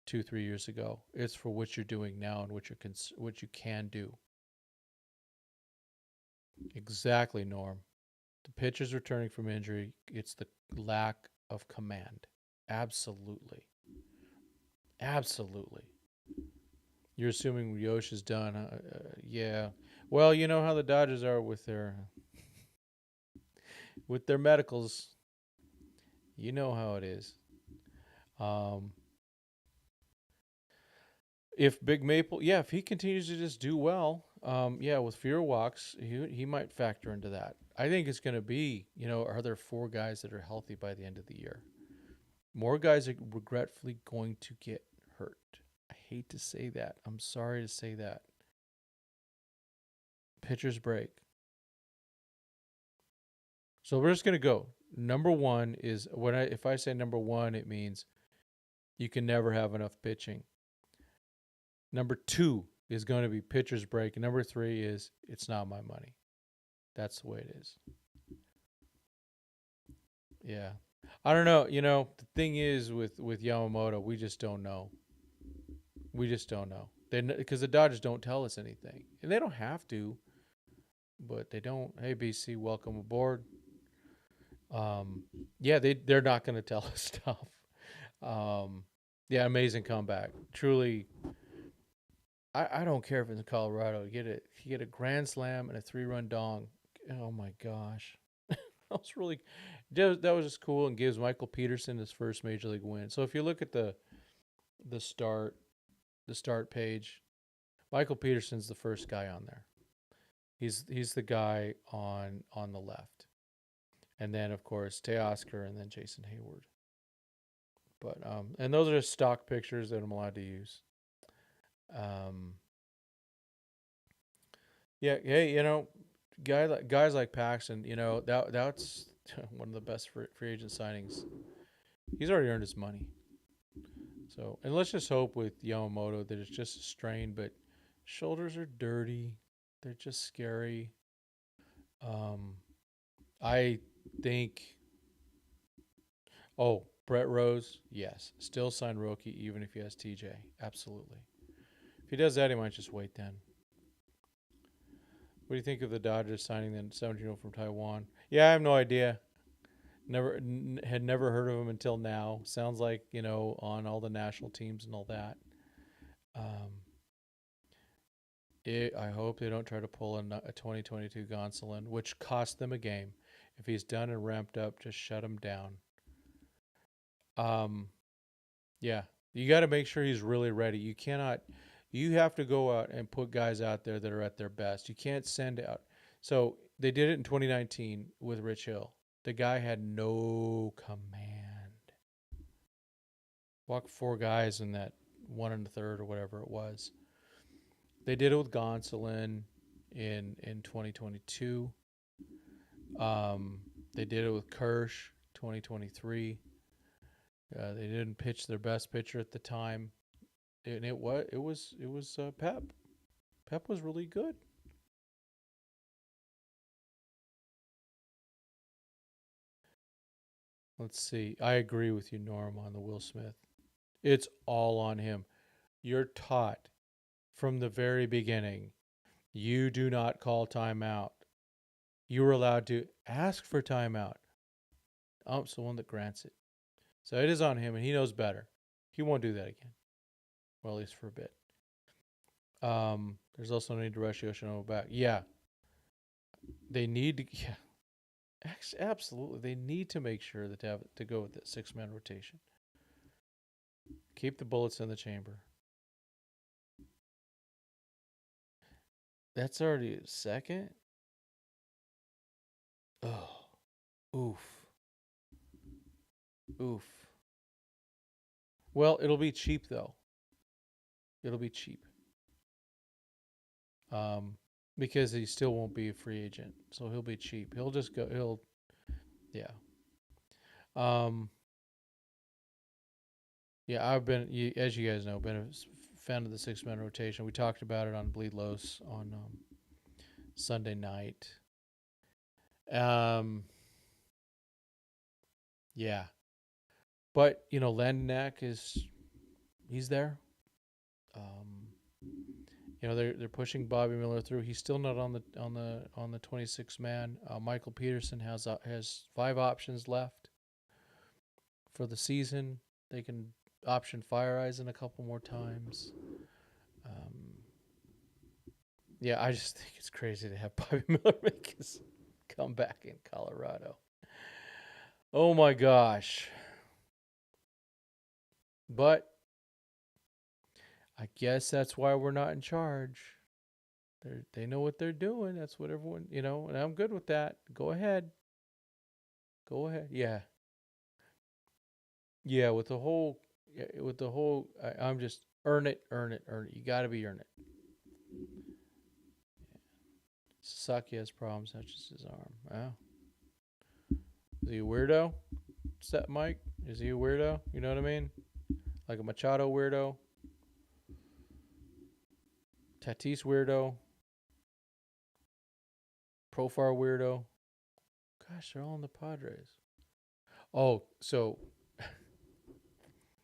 2-3 years ago. It's for what you're doing now and what you can do. Exactly, Norm. The pitcher's returning from injury. It's the lack of command. Absolutely. You're assuming Yosh is done. Yeah. Well, you know how the Dodgers are with their medicals. You know how it is. If Big Maple, if he continues to just do well, with fewer walks, he might factor into that. I think it's going to be, are there 4 guys that are healthy by the end of the year? More guys are regretfully going to get hurt. I hate to say that. I'm sorry to say that. Pitchers break. So we're just gonna go. Number one is if I say number one, it means you can never have enough pitching. Number two is going to be pitchers break. And number three is it's not my money. That's the way it is. Yeah. I don't know. The thing is with Yamamoto, we just don't know. We just don't know. Because the Dodgers don't tell us anything. And they don't have to, but they don't. Hey, BC, welcome aboard. Yeah, they're not going to tell us stuff. Yeah, amazing comeback. Truly, I don't care if it's in Colorado. You get a grand slam and a 3-run dong. Oh my gosh, that was really that was just cool and gives Michael Peterson his first major league win. So if you look at the start page, Michael Peterson's the first guy on there. He's the guy on the left, and then of course Teoscar and then Jason Hayward. But and those are just stock pictures that I'm allowed to use. Yeah, hey, guys like Paxton, that's one of the best free agent signings. He's already earned his money. So, and let's just hope with Yamamoto that it's just a strain, but shoulders are dirty. They're just scary. I think. Oh, Brett Rose, yes, still sign Roki even if he has TJ. Absolutely. If he does that, he might just wait then. What do you think of the Dodgers signing the 17-year-old from Taiwan? Yeah, I have no idea. Had never heard of him until now. Sounds like on all the national teams and all that. I hope they don't try to pull a 2022 Gonsolin, which cost them a game. If he's done and ramped up, just shut him down. Yeah, you got to make sure he's really ready. You cannot. You have to go out and put guys out there that are at their best. You can't send out. So they did it in 2019 with Rich Hill. The guy had no command. Walked 4 guys in that 1 1/3 or whatever it was. They did it with Gonsolin in 2022. They did it with Kirsch 2023. They didn't pitch their best pitcher at the time, and it was Pep. Pep was really good. Let's see. I agree with you, Norm, on the Will Smith. It's all on him. You're taught from the very beginning, you do not call timeout. You are allowed to ask for timeout. It's the one that grants it. So it is on him, and he knows better. He won't do that again. Well, at least for a bit. There's also no need to rush Yoshinobu back. Yeah. They need to. Yeah. Actually, absolutely. They need to make sure that to go with that 6-man rotation. Keep the bullets in the chamber. That's already second. Oh, oof. Oof. Well, it'll be cheap though. It'll be cheap. Because he still won't be a free agent, so he'll be cheap. He'll just go. Yeah. Yeah. As you guys know, been a fan of the 6-man rotation. We talked about it on Bleed Los on Sunday night. Yeah. But Landnak he's there. They're pushing Bobby Miller through. He's still not on the 26-man. Michael Peterson has 5 options left for the season. They can option Fire Eyes in a couple more times. Yeah, I just think it's crazy to have Bobby Miller make his comeback in Colorado. Oh my gosh. But I guess that's why we're not in charge. They know what they're doing. That's what everyone, and I'm good with that. Go ahead. Yeah. Yeah, with the whole, I'm just earn it, earn it, earn it. You got to be earn it. Sasaki has problems such as his arm. Oh, is he a weirdo? Set Mike? Is he a weirdo? You know what I mean? Like a Machado weirdo, Tatis weirdo, Profar weirdo. Gosh, they're all in the Padres. Oh, so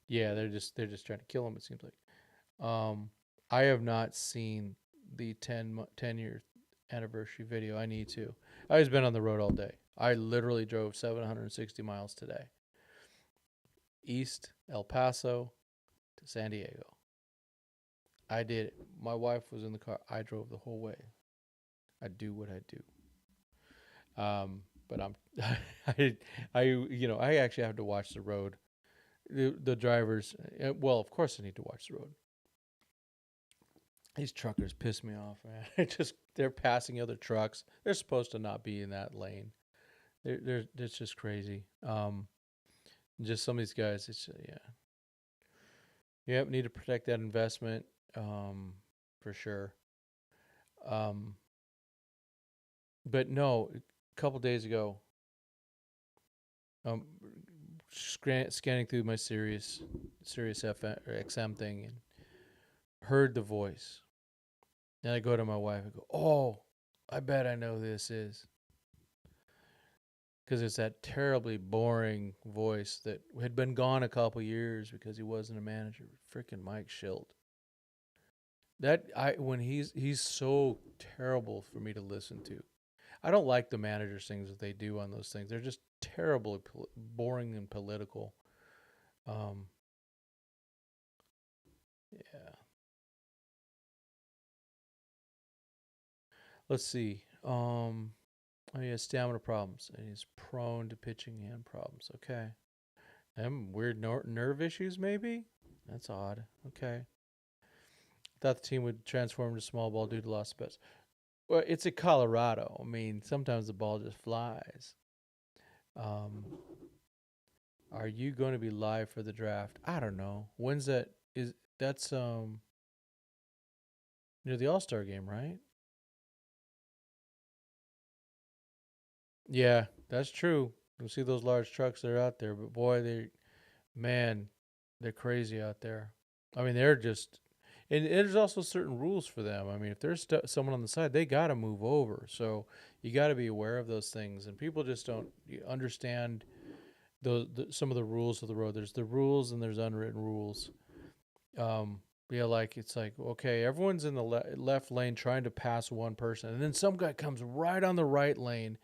yeah, they're just trying to kill him. It seems like. I have not seen the 10-year anniversary video. I need to. I've been on the road all day. I literally drove 760 miles today, east El Paso to San Diego. I did it. My wife was in the car. I drove the whole way. I do what I do. But I'm, I actually have to watch the road. The drivers. Well, of course I need to watch the road. These truckers piss me off, man. They're passing other trucks. They're supposed to not be in that lane. It's just crazy. Just some of these guys. It's yeah. Yep, need to protect that investment. For sure. Um, but no, a couple days ago, um, scanning through my Sirius FM or XM thing, and heard the voice. And I go to my wife and go, "Oh, I bet I know who this is." Because it's that terribly boring voice that had been gone a couple years because he wasn't a manager. Freaking Mike Schilt. That I when he's so terrible for me to listen to. I don't like the managers things that they do on those things. They're just terribly boring and political. Um, yeah. Let's see. He has stamina problems and he's prone to pitching hand problems. Okay. Weird nerve issues, maybe? That's odd. Okay. Thought the team would transform to small ball due to loss of bets. Well, it's at Colorado. I mean, sometimes the ball just flies. Um, are you going to be live for the draft? I don't know. When's that? Is that's near the All Star game, right? Yeah, that's true. You see those large trucks that are out there, but boy, man, they're crazy out there. I mean, they're just, and there's also certain rules for them. I mean, if there's someone on the side, they got to move over. So you got to be aware of those things, and people just don't understand some of the rules of the road. There's the rules and there's unwritten rules. Yeah, like it's like okay, everyone's in the left lane trying to pass one person, and then some guy comes right on the right lane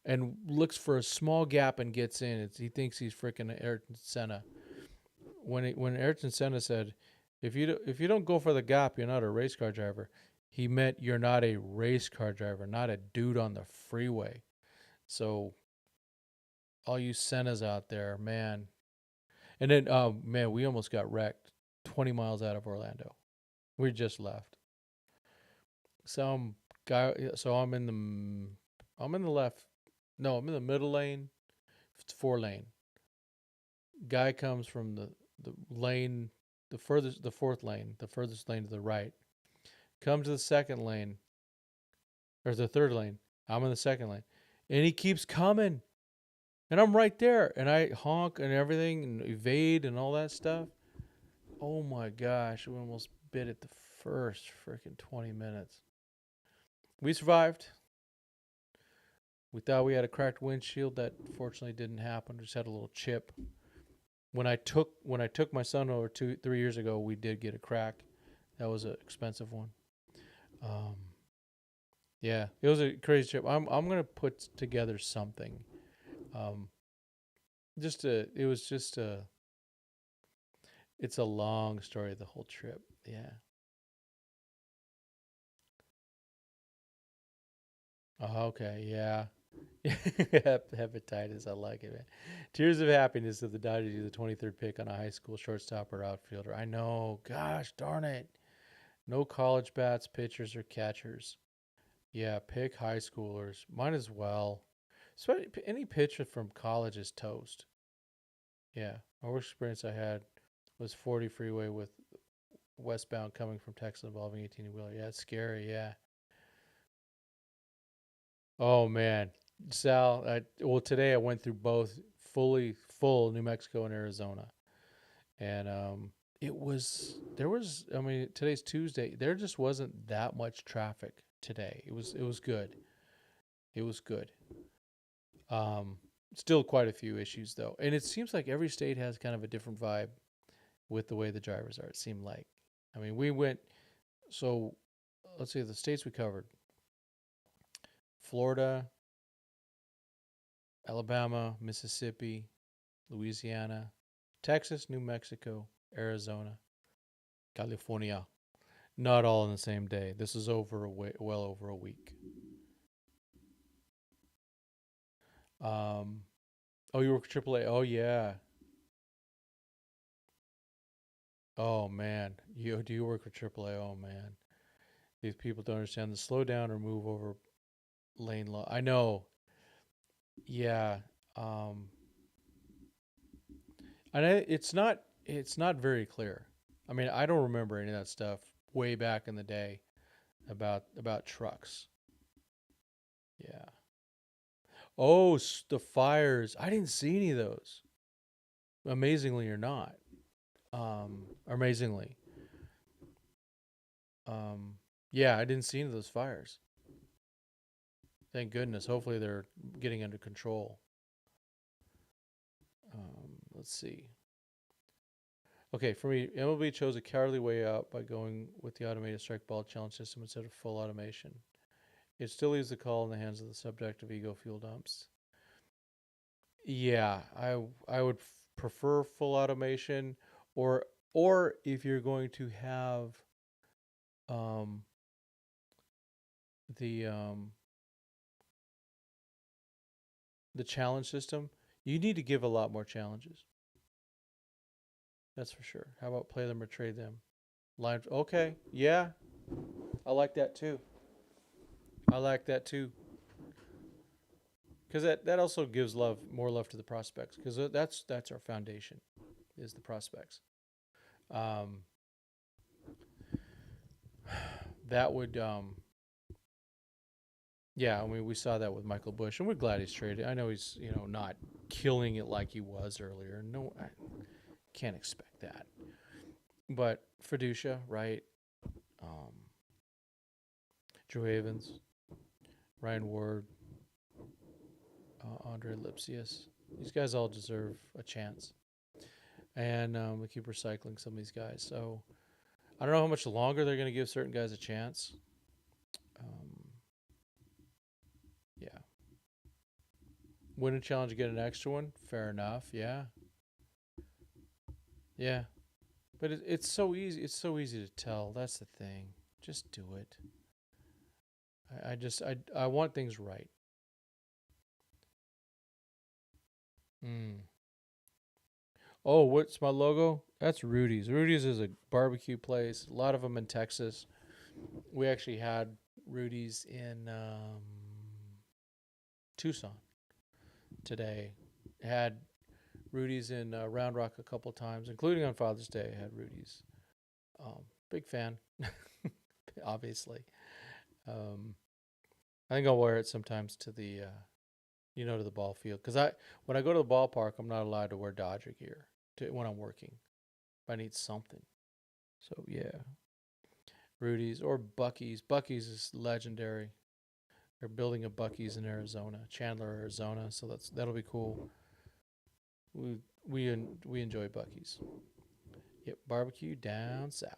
and looks for a small gap and gets in. He thinks he's freaking Ayrton Senna. When Ayrton Senna said, if you don't go for the gap, you're not a race car driver," he meant you're not a race car driver, not a dude on the freeway. So all you Sennas out there, man. And then, man, we almost got wrecked 20 miles out of Orlando. We just left. Some guy. So I'm in the left. No, I'm in the middle lane. It's 4 lane. Guy comes from the lane, the fourth lane, the furthest lane to the right. Comes to the second lane or the third lane. I'm in the second lane, and he keeps coming, and I'm right there, and I honk and everything and evade and all that stuff. Oh my gosh, we almost bit it the first freaking 20 minutes. We survived. We thought we had a cracked windshield. That fortunately didn't happen. Just had a little chip. When I took my son over 3 years ago, we did get a crack. That was an expensive one. Um, yeah, it was a crazy trip. I'm gonna put together something. Um, it was just a. It's a long story. The whole trip. Yeah. Oh, okay. Yeah. Hepatitis. I like it, man. Tears of happiness of the Dodgers do the 23rd pick on a high school shortstop or outfielder. I know. Gosh darn it. No college bats, pitchers, or catchers. Yeah, pick high schoolers. Might as well. Any pitcher from college is toast. Yeah. My worst experience I had was 40 freeway with westbound coming from Texas involving 18 wheeler. Yeah, it's scary. Yeah. Oh man, Sal. Well, today I went through both fully full New Mexico and Arizona, and it was there was. I mean, today's Tuesday. There just wasn't that much traffic today. It was good. It was good. Um, Still quite a few issues though, and it seems like every state has kind of a different vibe with the way the drivers are. It seemed like. I mean, we went. So, let's see the states we covered: Florida, Alabama, Mississippi, Louisiana, Texas, New Mexico, Arizona, California. Not all in the same day. This is well over a week. Um, oh, you work for AAA. Oh yeah. Oh man. You do you work for AAA? Oh man. These people don't understand the slow down or move over lane law. I know. Yeah. Um, and it's not very clear. I mean, I don't remember any of that stuff way back in the day about trucks. Yeah. Oh, the fires. I didn't see any of those. Amazingly or not. Amazingly. Um, yeah, I didn't see any of those fires. Thank goodness. Hopefully they're getting under control. Let's see. Okay, for me, MLB chose a cowardly way out by going with the automated strike ball challenge system instead of full automation. It still leaves the call in the hands of the subject of ego fuel dumps. Yeah, I would prefer full automation, or if you're going to have um, the um, the challenge system, you need to give a lot more challenges. That's for sure. How about play them or trade them? Line. Okay, yeah, I like that too. I like that too, because that also gives more love to the prospects, because that's our foundation is the prospects. Um, that would Yeah, I mean, we saw that with Michael Bush, and we're glad he's traded. I know he's, not killing it like he was earlier. No, I can't expect that. But Fiducia, right? Um, Drew Havens, Ryan Ward, Andre Lipsius. These guys all deserve a chance. And we keep recycling some of these guys. So I don't know how much longer they're going to give certain guys a chance. Um, yeah. Win a challenge, get an extra one. Fair enough. Yeah. Yeah. But it's so easy. It's so easy to tell. That's the thing. Just do it. I want things right. Mm. Oh, what's my logo? That's Rudy's. Rudy's is a barbecue place. A lot of them in Texas. We actually had Rudy's in Tucson today. Had Rudy's in Round Rock a couple times, including on Father's Day. I had Rudy's. Big fan, obviously. Um, I think I'll wear it sometimes to to the ball field. Because when I go to the ballpark, I'm not allowed to wear Dodger gear when I'm working. I need something. So yeah, Rudy's or Bucky's. Bucky's is legendary. They're building a Bucky's in Arizona, Chandler, Arizona. So that'll be cool. We we enjoy Bucky's. Yep, barbecue down south.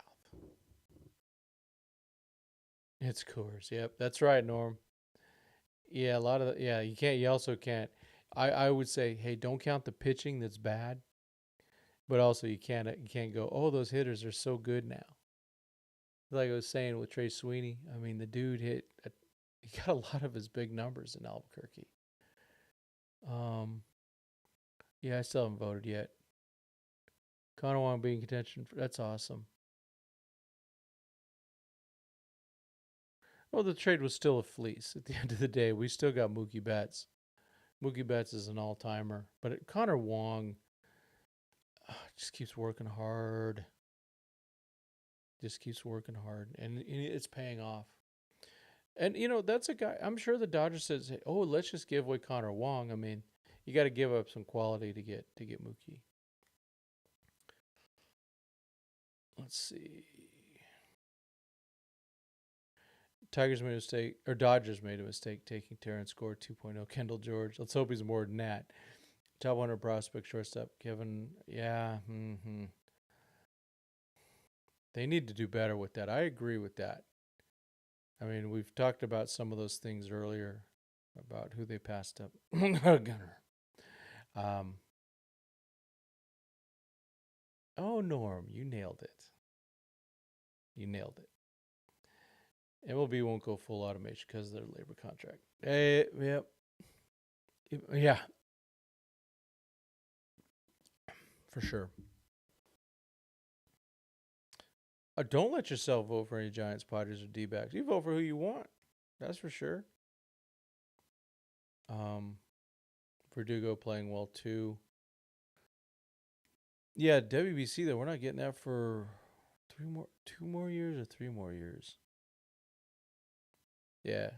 It's Coors. Yep, that's right, Norm. Yeah, a lot of yeah. You can't. You also can't. I would say, hey, don't count the pitching that's bad, but also you can't go. Oh, those hitters are so good now. Like I was saying with Trey Sweeney. I mean, the dude he got a lot of his big numbers in Albuquerque. Um, yeah, I still haven't voted yet. Conowang being contention. That's awesome. Well, the trade was still a fleece. At the end of the day, we still got Mookie Betts. Mookie Betts is an all timer, but Connor Wong. Just keeps working hard. Just keeps working hard, and it's paying off. And that's a guy. I'm sure the Dodgers says, "Oh, let's just give away Connor Wong." I mean, you got to give up some quality to get Mookie. Let's see. Tigers made a mistake, or Dodgers made a mistake taking Terrence Gore 2.0 Kendall George. Let's hope he's more than that. Top 100 prospect shortstop Kevin. Yeah. They need to do better with that. I agree with that. I mean, we've talked about some of those things earlier about who they passed up. Gunner. Oh, Norm, you nailed it. You nailed it. MLB won't go full automation because of their labor contract. Yep. Yeah, for sure. Don't let yourself vote for any Giants, Padres, or D-backs. You vote for who you want. That's for sure. Verdugo playing well too. Yeah, WBC though, we're not getting that for 2 more years or 3 more years. Yeah.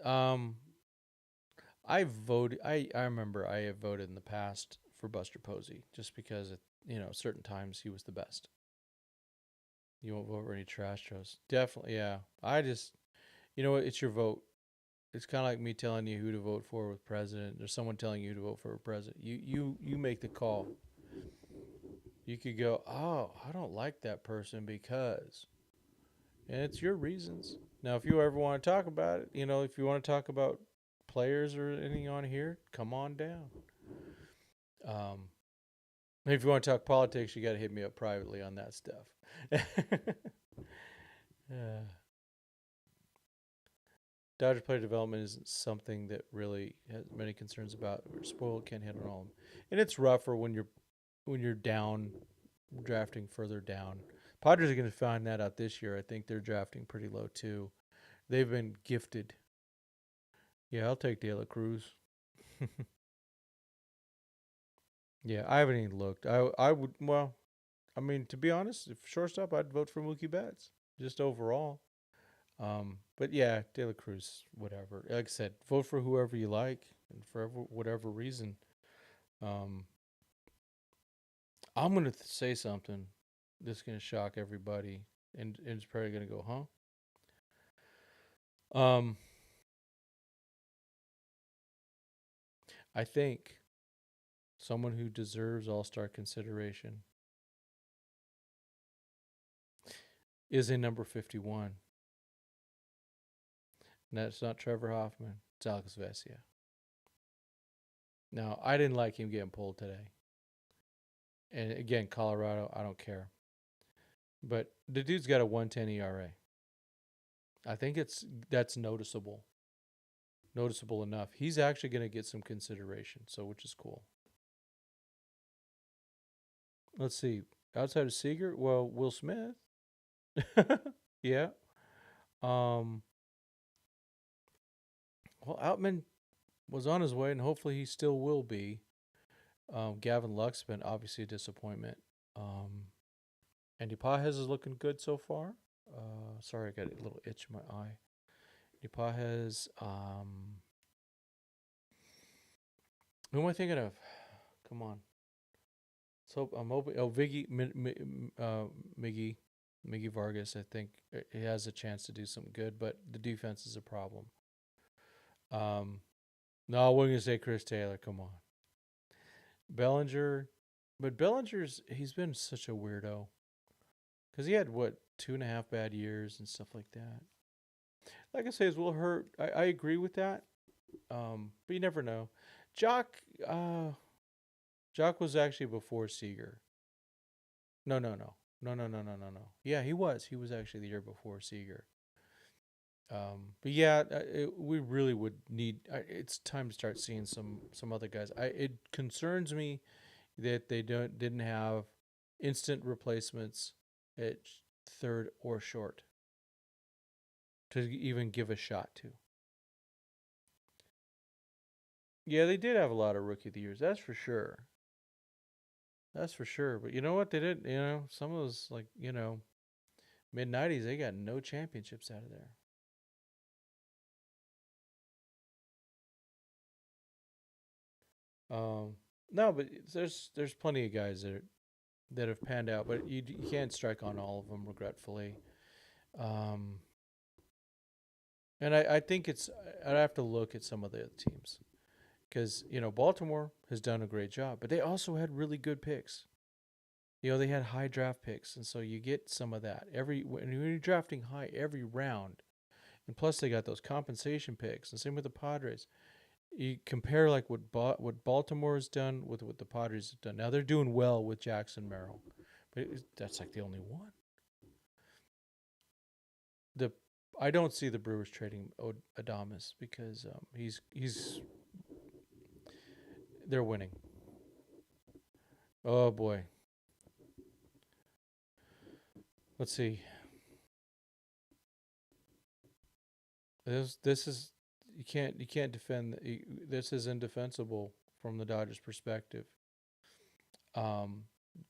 I voted. I remember I have voted in the past for Buster Posey just because at certain times he was the best. You won't vote for any trash shows. Definitely, yeah. I just, what? It's your vote. It's kind of like me telling you who to vote for with president, or someone telling you to vote for a president. You make the call. You could go, oh, I don't like that person because, and it's your reasons. Now, if you ever want to talk about it, if you want to talk about players or anything on here, come on down. If you want to talk politics, you got to hit me up privately on that stuff. Yeah. Dodger player development isn't something that really has many concerns about. We're spoiled, can't hit on all of them, and it's rougher when you're down, drafting further down. Padres are going to find that out this year. I think they're drafting pretty low too. They've been gifted. Yeah, I'll take De La Cruz. Yeah, I haven't even looked. I would I mean, to be honest, if shortstop, I'd vote for Mookie Betts just overall. But yeah, De La Cruz, whatever. Like I said, vote for whoever you like and for whatever reason. Um, I'm gonna say something that's gonna shock everybody, and it's probably gonna go, huh? I think someone who deserves All-Star consideration is a number 51. And that's not Trevor Hoffman. It's Alex Vesia. Now, I didn't like him getting pulled today. And again, Colorado, I don't care. But the dude's got a 110 ERA. I think that's noticeable. Noticeable enough. He's actually going to get some consideration, so which is cool. Let's see. Outside of Seager, well, Will Smith. Yeah. Um well, Outman was on his way and hopefully he still will be. Gavin Luck's been obviously a disappointment. Andy Pajes is looking good so far. Sorry, I got a little itch in my eye. Andy Pajes. Who am I thinking of? Come on. So I'm hoping. Oh, Miggy Vargas. I think he has a chance to do something good, but the defense is a problem. No, we're gonna say Chris Taylor. Come on, Bellinger. But he's been such a weirdo because he had what 2.5 bad years and stuff like that. Like I say, as Will Hurt. I agree with that. But you never know. Jock. Jock was actually before Seager. No. Yeah, he was. He was actually the year before Seager. But yeah, we really would need. It's time to start seeing some other guys. It concerns me that they didn't have instant replacements at third or short to even give a shot to. Yeah, they did have a lot of rookie of the years. That's for sure. That's for sure. But you know what they did? Some of those like mid '90s, they got no championships out of there. Um, no, but there's plenty of guys that have panned out, but you can't strike on all of them, regretfully. Um, and I think I'd have to look at some of the other teams because Baltimore has done a great job, but they also had really good picks. They had high draft picks, and so you get some of that when you're drafting high every round, and plus they got those compensation picks, and same with the Padres. You compare like what Baltimore has done with what the Padres have done. Now they're doing well with Jackson Merrill, but that's like the only one. The I don't see the Brewers trading Adames because he's they're winning. Oh boy, let's see. This is you can't defend this is indefensible from the Dodgers' perspective. Um,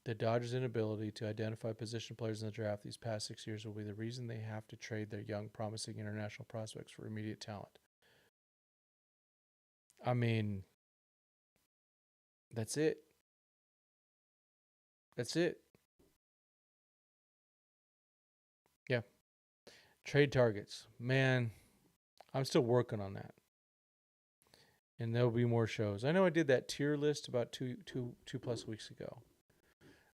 the Dodgers' inability to identify position players in the draft these past 6 years will be the reason they have to trade their young, promising international prospects for immediate talent. I mean, that's it. That's it. Yeah. Trade targets. Man, I'm still working on that. And there'll be more shows. I know I did that tier list about two plus weeks ago.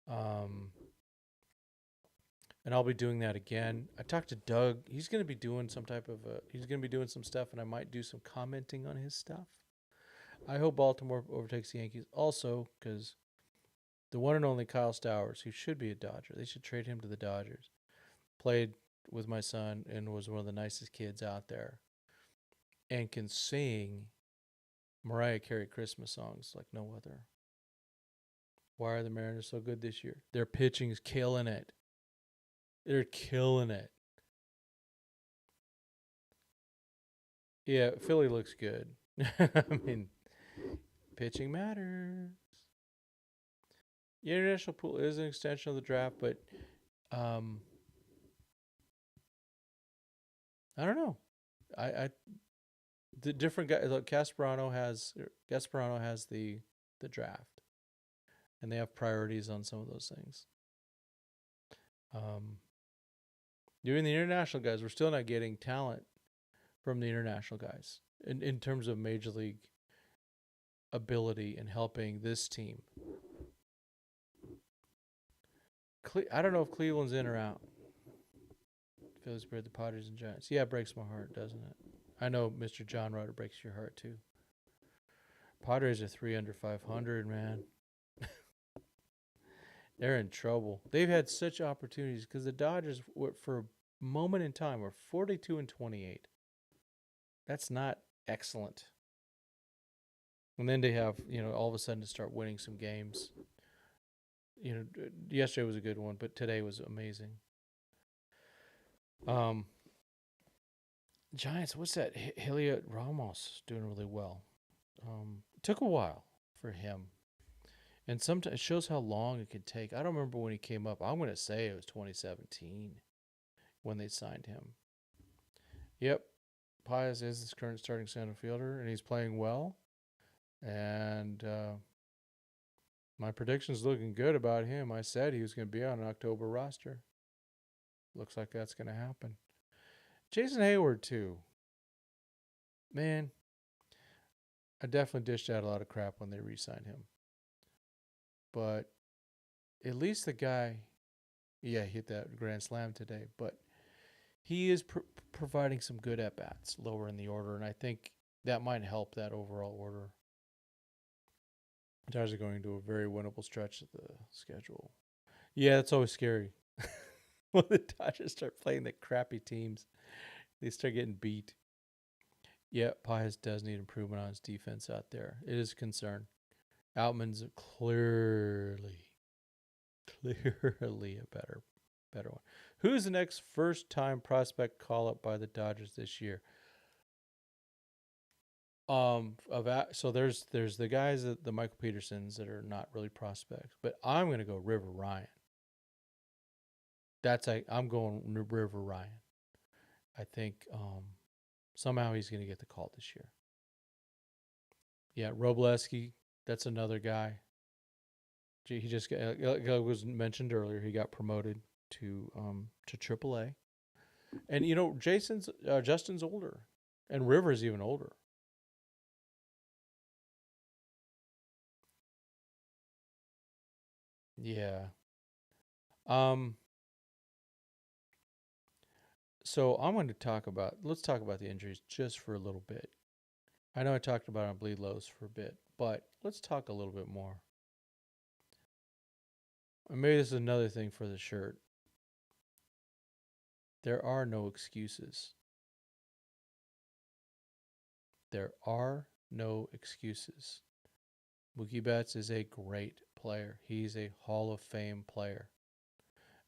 Um, and I'll be doing that again. I talked to Doug. He's going to be doing he's going to be doing some stuff, and I might do some commenting on his stuff. I hope Baltimore overtakes the Yankees also because the one and only Kyle Stowers, who should be a Dodger, they should trade him to the Dodgers. Played with my son and was one of the nicest kids out there and can sing Mariah Carey Christmas songs like no other. Why are the Mariners so good this year? Their pitching's killing it. They're killing it. Yeah, Philly looks good. I mean, pitching matters. The international pool is an extension of the draft, but um, I don't know. I the different guy. Look, Gasparano has the draft, and they have priorities on some of those things. Um, During the international guys, we're still not getting talent from the international guys in terms of major league ability in helping this team. I don't know if Cleveland's in or out. Phillies, Bird, the Padres, and Giants. Yeah, it breaks my heart, doesn't it? I know Mr. John Rutter breaks your heart too. Padres are 3 under 500, man. They're in trouble. They've had such opportunities because the Dodgers, for a moment in time, were 42 and 28. That's not excellent. And then they have, all of a sudden to start winning some games. Yesterday was a good one, but today was amazing. Giants, what's that? Heliot Ramos doing really well. It took a while for him. And sometimes it shows how long it could take. I don't remember when he came up. I'm going to say it was 2017 when they signed him. Yep. Pius is his current starting center fielder, and he's playing well. And my prediction's looking good about him. I said he was going to be on an October roster. Looks like that's going to happen. Jason Hayward, too. Man, I definitely dished out a lot of crap when they re-signed him. But at least the guy, yeah, he hit that grand slam today. But he is providing some good at-bats lower in the order, and I think that might help that overall order. The Dodgers are going to a very winnable stretch of the schedule. Yeah, that's always scary. When the Dodgers start playing the crappy teams, they start getting beat. Yeah, Pius does need improvement on his defense out there. It is a concern. Outman's clearly a better one. Who's the next first-time prospect call-up by the Dodgers this year? So there's the guys that the Michael Petersons that are not really prospects, but I'm gonna go River Ryan. I'm going River Ryan. I think somehow he's gonna get the call this year. Yeah, Robleski, that's another guy. He just got, like was mentioned earlier. He got promoted to AAA, and Justin's older, and River's even older. Yeah. Um. So I'm going to let's talk about the injuries just for a little bit. I know I talked about it on Bleed Lows for a bit, but let's talk a little bit more. And maybe this is another thing for the shirt. There are no excuses. There are no excuses. Mookie Betts is a great player. He's a Hall of Fame player.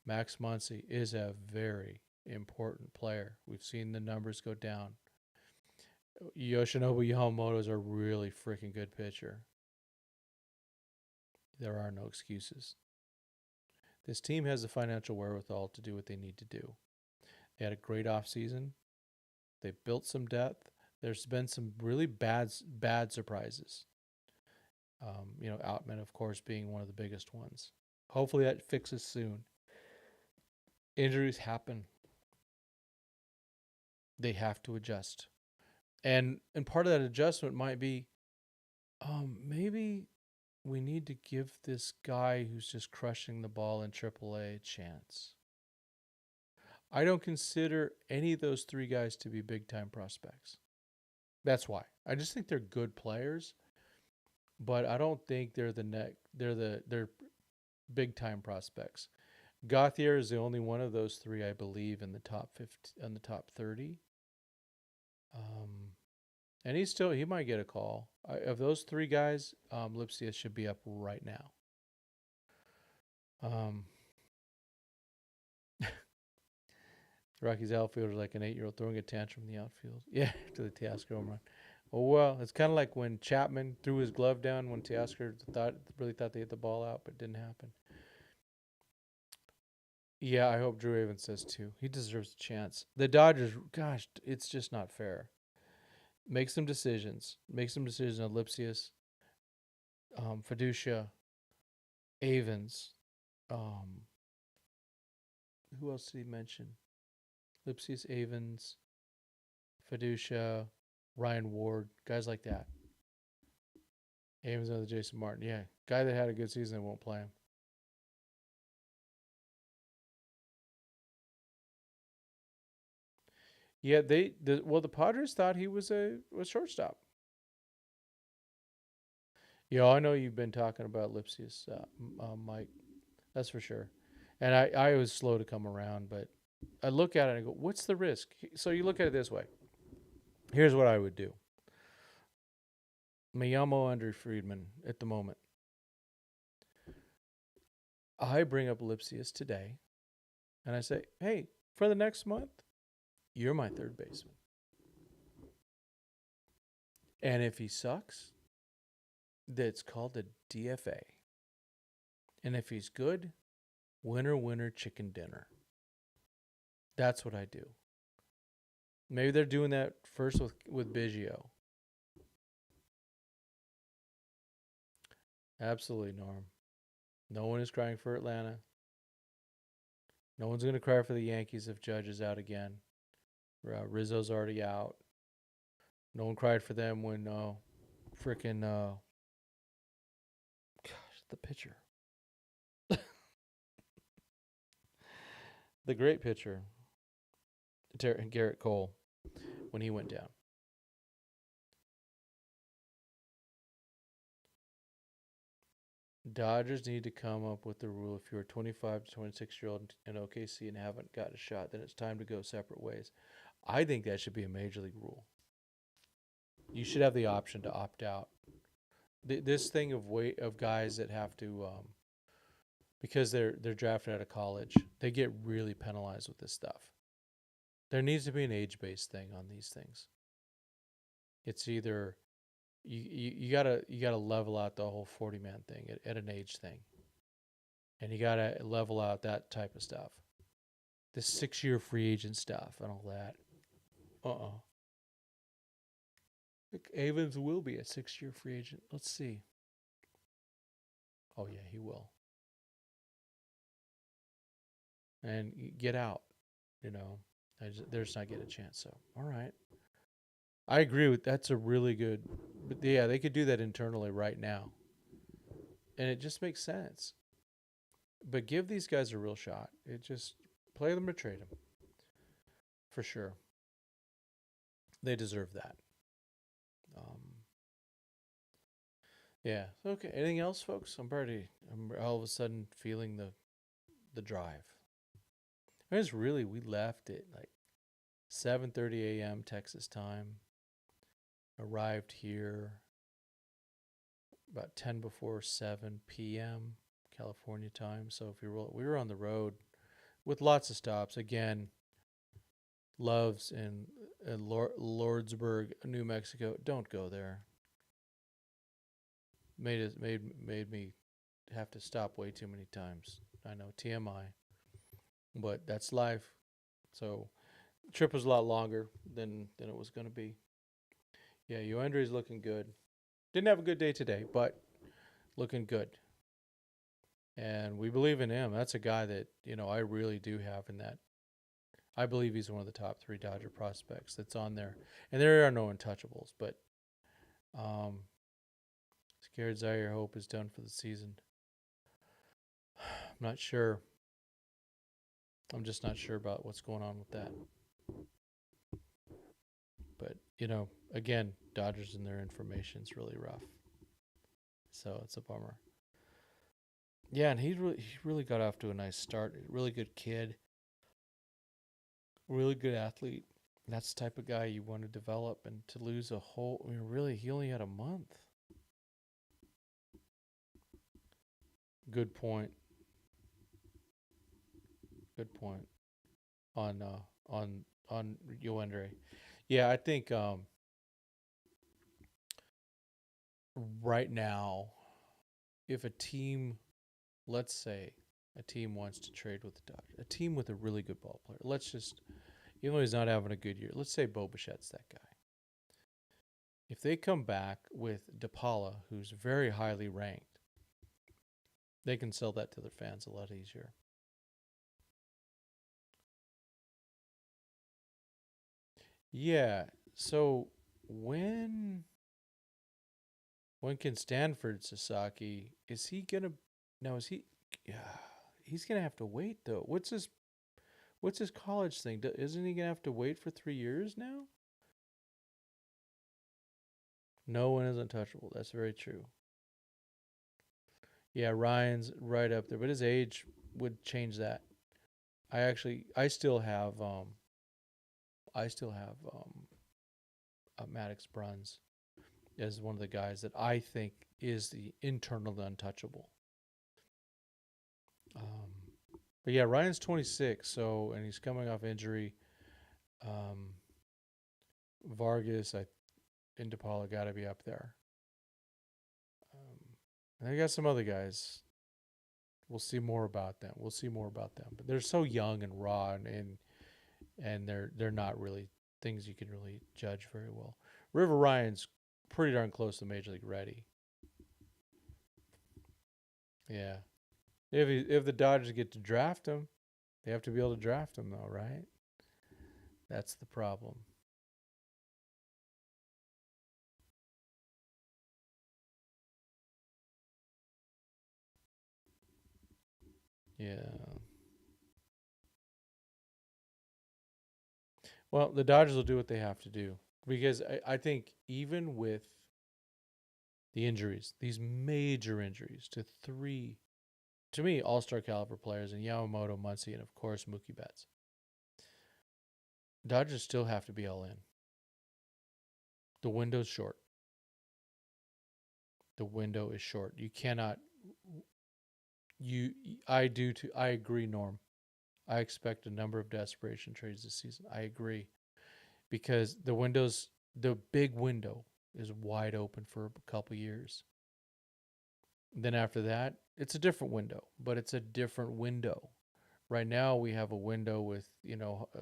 Max Muncy is a very important player. We've seen the numbers go down. Yoshinobu Yamamoto is a really freaking good pitcher. There are no excuses. This team has the financial wherewithal to do what they need to do. They had a great offseason. They built some depth. There's been some really bad surprises. Outman, of course, being one of the biggest ones. Hopefully that fixes soon. Injuries happen. They have to adjust. And part of that adjustment might be maybe we need to give this guy who's just crushing the ball in AAA a chance. I don't consider any of those three guys to be big time prospects. That's why. I just think they're good players, but I don't think they're big time prospects. Gauthier is the only one of those three, I believe, in the top 50, in the top 30. And he might get a call. Of those three guys, Lipsia should be up right now. Um, Rockies outfielder like an 8-year-old throwing a tantrum in the outfield. Yeah, to the Teoscar home run. Oh well, it's kind of like when Chapman threw his glove down when Teoscar really thought they hit the ball out, but it didn't happen. Yeah, I hope Drew Avens says too. He deserves a chance. The Dodgers, gosh, it's just not fair. Make some decisions. Make some decisions on Lipsius, Fiducia, Avens. Um, who else did he mention? Lipsius, Avens, Fiducia, Ryan Ward, guys like that. Avens, another Jason Martin. Yeah, guy that had a good season, they won't play him. Yeah, the Padres thought he was a shortstop. Yeah, I know you've been talking about Lipsius, Mike. That's for sure. And I was slow to come around, but I look at it and I go, what's the risk? So you look at it this way. Here's what I would do. Miyamo Andre Friedman at the moment. I bring up Lipsius today and I say, hey, for the next month, you're my third baseman. And if he sucks, that's called a DFA. And if he's good, winner, winner, chicken dinner. That's what I do. Maybe they're doing that first with Biggio. Absolutely, Norm. No one is crying for Atlanta. No one's going to cry for the Yankees if Judge is out again. Rizzo's already out. No one cried for them when freaking the pitcher, the great pitcher, Garrett Cole, when he went down. Dodgers need to come up with the rule: if you're a 25 to 26-year-old in OKC and haven't got a shot, then it's time to go separate ways. I think that should be a major league rule. You should have the option to opt out. This thing of guys that have to because they're drafted out of college, they get really penalized with this stuff. There needs to be an age-based thing on these things. It's either you gotta level out the whole 40-man thing at an age thing, and you gotta level out that type of stuff. The 6-year free agent stuff and all that. Avens will be a 6-year free agent. Let's see. Oh yeah, he will. And get out. You know, they're just not getting a chance. So all right, I agree with that's a really good. But yeah, they could do that internally right now, and it just makes sense. But give these guys a real shot. It just play them or trade them for sure. They deserve that. Um, yeah. Okay. Anything else, folks? I'm all of a sudden feeling the drive. It's really we left at like 7:30 a.m. Texas time. Arrived here about 10 before 7 p.m. California time. So if we were on the road with lots of stops. Again, Loves in Lordsburg, New Mexico. Don't go there. Made me have to stop way too many times. I know TMI, but that's life. So the trip was a lot longer than it was going to be. Yeah, Yoandre's looking good. Didn't have a good day today, but looking good. And we believe in him. That's a guy that, I really do have in that. I believe he's one of the top 3 Dodger prospects that's on there. And there are no untouchables, but um, scared Zaire Hope is done for the season. I'm not sure. I'm just not sure about what's going on with that. But, again, Dodgers and their information is really rough. So it's a bummer. Yeah, and he really got off to a nice start. Really good kid. Really good athlete. That's the type of guy you want to develop, and to lose a whole, really, he only had a month. Good point. Good point on Yoendre. Yeah, I think right now, if a team, let's say, a team wants to trade with the Dodgers, a team with a really good ball player, let's just, even though he's not having a good year, let's say Bo Bichette's that guy. If they come back with DePaula, who's very highly ranked, they can sell that to their fans a lot easier. Yeah. So when can Stanford Sasaki, is he gonna, now is he, yeah, he's gonna have to wait though. What's his college thing? Isn't he gonna have to wait for 3 years now? No one is untouchable. That's very true. Yeah, Ryan's right up there, but his age would change that. I still have Maddox Bruns as one of the guys that I think is the internal untouchable. But yeah, Ryan's 26, and he's coming off injury. Um, Vargas, and DePaula got to be up there. And they got some other guys. We'll see more about them. But they're so young and raw, and they're not really things you can really judge very well. River Ryan's pretty darn close to Major League ready. Yeah. If the Dodgers get to draft him, they have to be able to draft him though, right? That's the problem. Yeah. Well, the Dodgers will do what they have to do because I think even with the injuries, these major injuries to 3, to me, all-star caliber players in Yamamoto, Muncy, and of course Mookie Betts, Dodgers still have to be all in. The window's short. The window is short. You cannot. I agree, Norm. I expect a number of desperation trades this season. I agree because the big window is wide open for a couple years. Then after that, it's a different window, but it's a different window. Right now, we have a window with,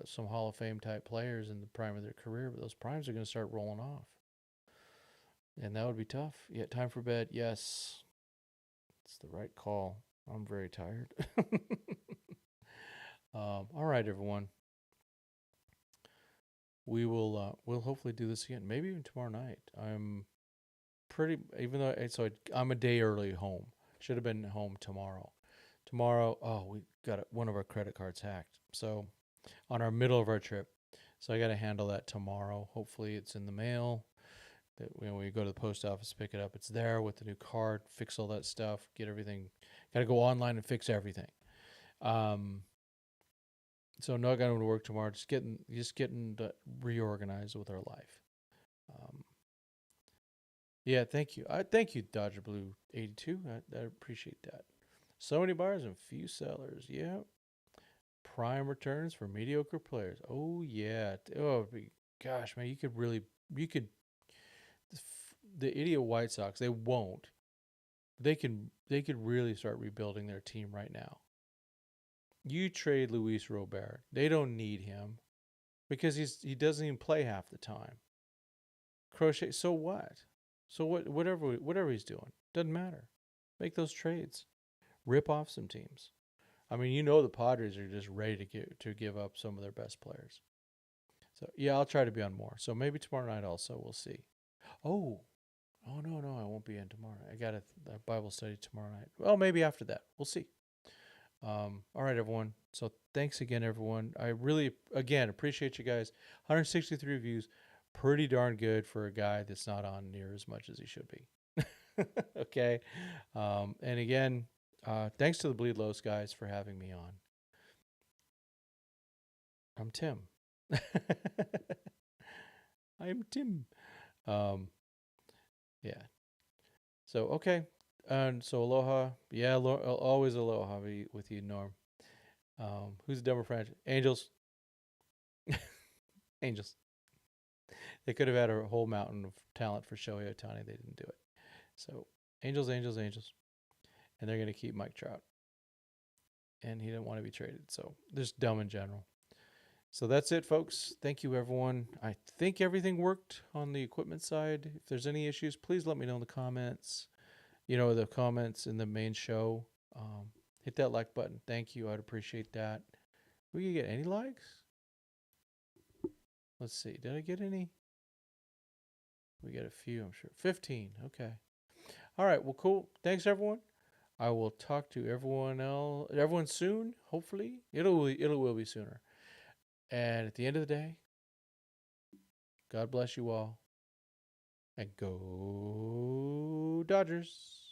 some Hall of Fame type players in the prime of their career, but those primes are going to start rolling off. And that would be tough. Yeah, time for bed. Yes. It's the right call. I'm very tired. All right, everyone. We'll hopefully do this again. Maybe even tomorrow night. I'm pretty, even though I'm a day early home. Should have been home tomorrow. Tomorrow, we got one of our credit cards hacked. So on our middle of our trip. So I got to handle that tomorrow. Hopefully it's in the mail. That when we go to the post office, pick it up, it's there with the new card. Fix all that stuff. Get everything. Got to go online and fix everything. So not going to work tomorrow. Just getting reorganized with our life. Yeah, thank you. Thank you, Dodger Blue 82. I appreciate that. So many buyers and few sellers. Yeah. Prime returns for mediocre players. Oh yeah. Gosh, man, you could. The idiot White Sox. They won't. They could really start rebuilding their team right now. You trade Luis Robert. They don't need him because he doesn't even play half the time. Crochet. So what? So what? Whatever he's doing doesn't matter. Make those trades. Rip off some teams. I mean, the Padres are just ready to give up some of their best players. So yeah, I'll try to be on more. So maybe tomorrow night also. We'll see. Oh no, I won't be in tomorrow. I got a Bible study tomorrow night. Well, maybe after that. We'll see. All right, everyone. So thanks again, everyone. I really, again, appreciate you guys. 163 views. Pretty darn good for a guy that's not on near as much as he should be. Okay. And again, thanks to the Bleed Los guys for having me on. I'm Tim. I'm Tim. Yeah. So, okay. And so aloha. Yeah, always aloha with you, Norm. Who's the Denver franchise? Angels. Angels. They could have had a whole mountain of talent for Shohei Ohtani. They didn't do it. So, Angels. And they're going to keep Mike Trout. And he didn't want to be traded. So, just dumb in general. So that's it, folks. Thank you, everyone. I think everything worked on the equipment side. If there's any issues, please let me know in the comments. The comments in the main show. Hit that like button. Thank you. I'd appreciate that. We can get any likes? Let's see. Did I get any? We get a few, I'm sure. 15. Okay. All right. Well, cool. Thanks, everyone. I will talk to everyone soon. Hopefully, it will be sooner. And at the end of the day, God bless you all. And go Dodgers.